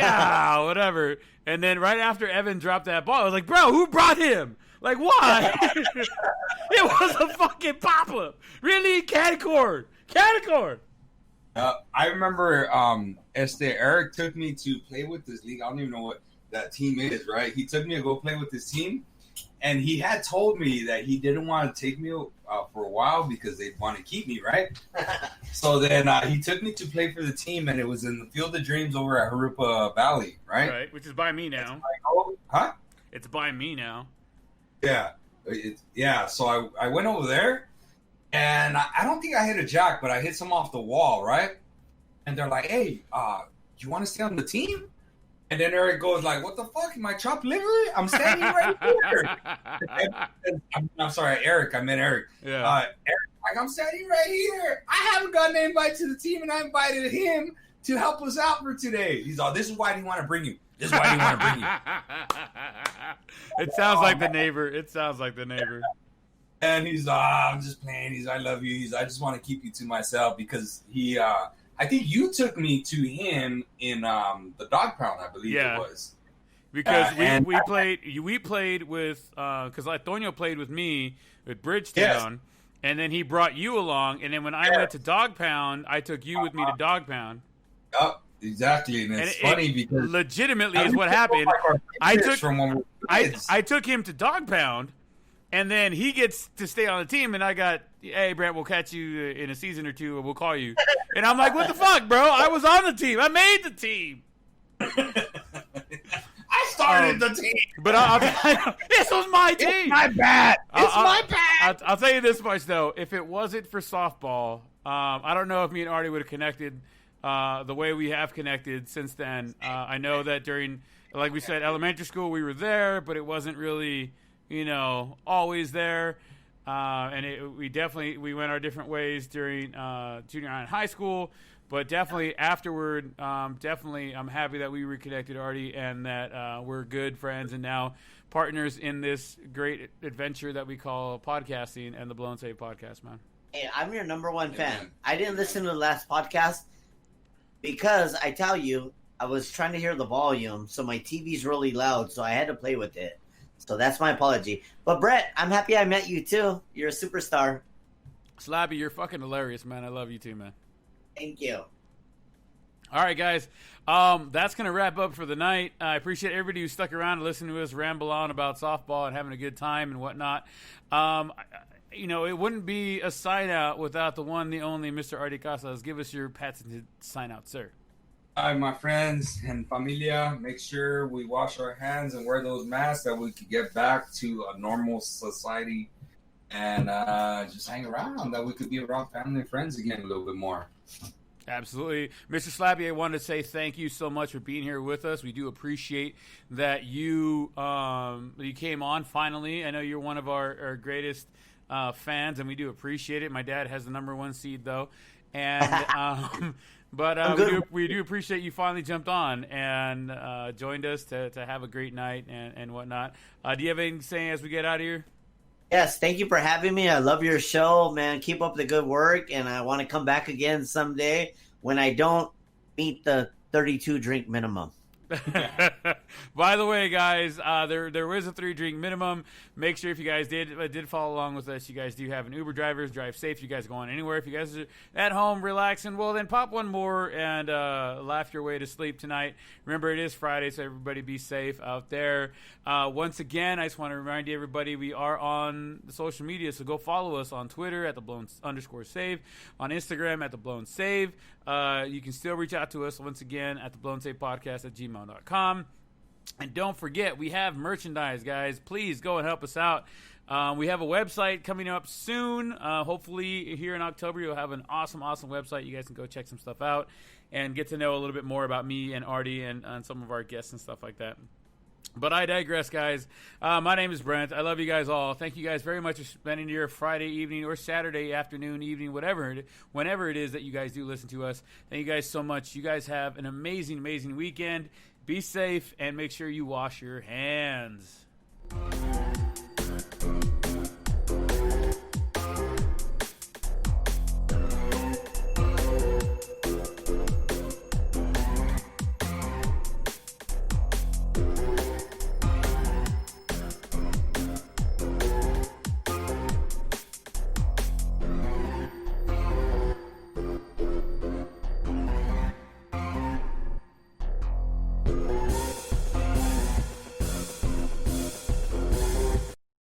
whatever. And then right after Evan dropped that ball, I was like, bro, who brought him? Like, why? It was a fucking pop-up. Really? Catacord. I remember Eric took me to play with this league. I don't even know what that team is, right? He took me to go play with this team. And he had told me that he didn't want to take me for a while because they'd want to keep me, right? So then he took me to play for the team, and it was in the Field of Dreams over at Harupa Valley, right? Right, which is by me now. Huh? It's by me now. Yeah. So I went over there, and I don't think I hit a jack, but I hit some off the wall, right? And they're like, hey, you want to stay on the team? And then Eric goes like, what the fuck? Am I chopped liver? I'm standing right here. I'm sorry, Eric. I meant Eric. Yeah. Eric, like, I'm standing right here. I haven't gotten an invite to the team, and I invited him to help us out for today. He's all, this is why he want to bring you. It sounds like the neighbor. And he's, I'm just playing. I love you. I just want to keep you to myself because he, I think you took me to him in the dog pound, I believe it was. Because we played with because Antonio played with me at Bridgetown, and then he brought you along, and then when I went to dog pound, I took you with me to dog pound. Yep, exactly, and it's funny because legitimately is what happened. I took him to dog pound, and then he gets to stay on the team, and I got, hey, Brent, we'll catch you in a season or two, and we'll call you. And I'm like, what the fuck, bro? I was on the team. I made the team. I started the team. But this was my team. It's my bad. I'll tell you this much, though. If it wasn't for softball, I don't know if me and Artie would have connected the way we have connected since then. I know that during Like we said, elementary school, we were there, but it wasn't really, always there. And we went our different ways during junior high and high school. But definitely afterward, I'm happy that we reconnected, Artie, and that we're good friends and now partners in this great adventure that we call podcasting and the Blown Save podcast, man. Hey, I'm your number one fan. I didn't listen to the last podcast because I tell you, I was trying to hear the volume, so my TV's really loud, so I had to play with it. So that's my apology. But Brett, I'm happy I met you too. You're a superstar. Slabby, you're fucking hilarious, man. I love you too, man. Thank you. All right, guys. That's going to wrap up for the night. I appreciate everybody who stuck around to listen to us ramble on about softball and having a good time and whatnot. It wouldn't be a sign out without the one, the only Mr. Artie Casas. Give us your patented sign out, sir. Hi, my friends and familia. Make sure we wash our hands and wear those masks that we could get back to a normal society and just hang around, that we could be around family and friends again a little bit more. Absolutely. Mr. Slappy, I wanted to say thank you so much for being here with us. We do appreciate that you came on finally. I know you're one of our greatest fans, and we do appreciate it. My dad has the number 1 seed, though. And we do appreciate you finally jumped on and joined us to have a great night and whatnot. Do you have anything to say as we get out of here? Yes, thank you for having me. I love your show, man. Keep up the good work, and I want to come back again someday when I don't meet the 32 drink minimum. By the way, guys, there is a 3-drink minimum. Make sure if you guys did follow along with us, you guys do have an Uber drivers. Drive safe. You guys going anywhere. If you guys are at home relaxing, well, then pop one more and laugh your way to sleep tonight. Remember, it is Friday, so everybody be safe out there. Once again, I just want to remind you, everybody, we are on the social media, so go follow us on Twitter at @theblown_save, on Instagram at @theblown_save. You can still reach out to us once again at theblown_save@gmail.com. And don't forget, we have merchandise, guys. Please go and help us out. We have a website coming up soon. Hopefully here in October, you'll have an awesome website. You guys can go check some stuff out and get to know a little bit more about me and Artie and some of our guests and stuff like that. But I digress, guys. My name is Brent. I love you guys all. Thank you guys very much for spending your Friday evening or Saturday afternoon, evening, whenever it is that you guys do listen to us. Thank you guys so much. You guys have an amazing weekend. Be safe and make sure you wash your hands.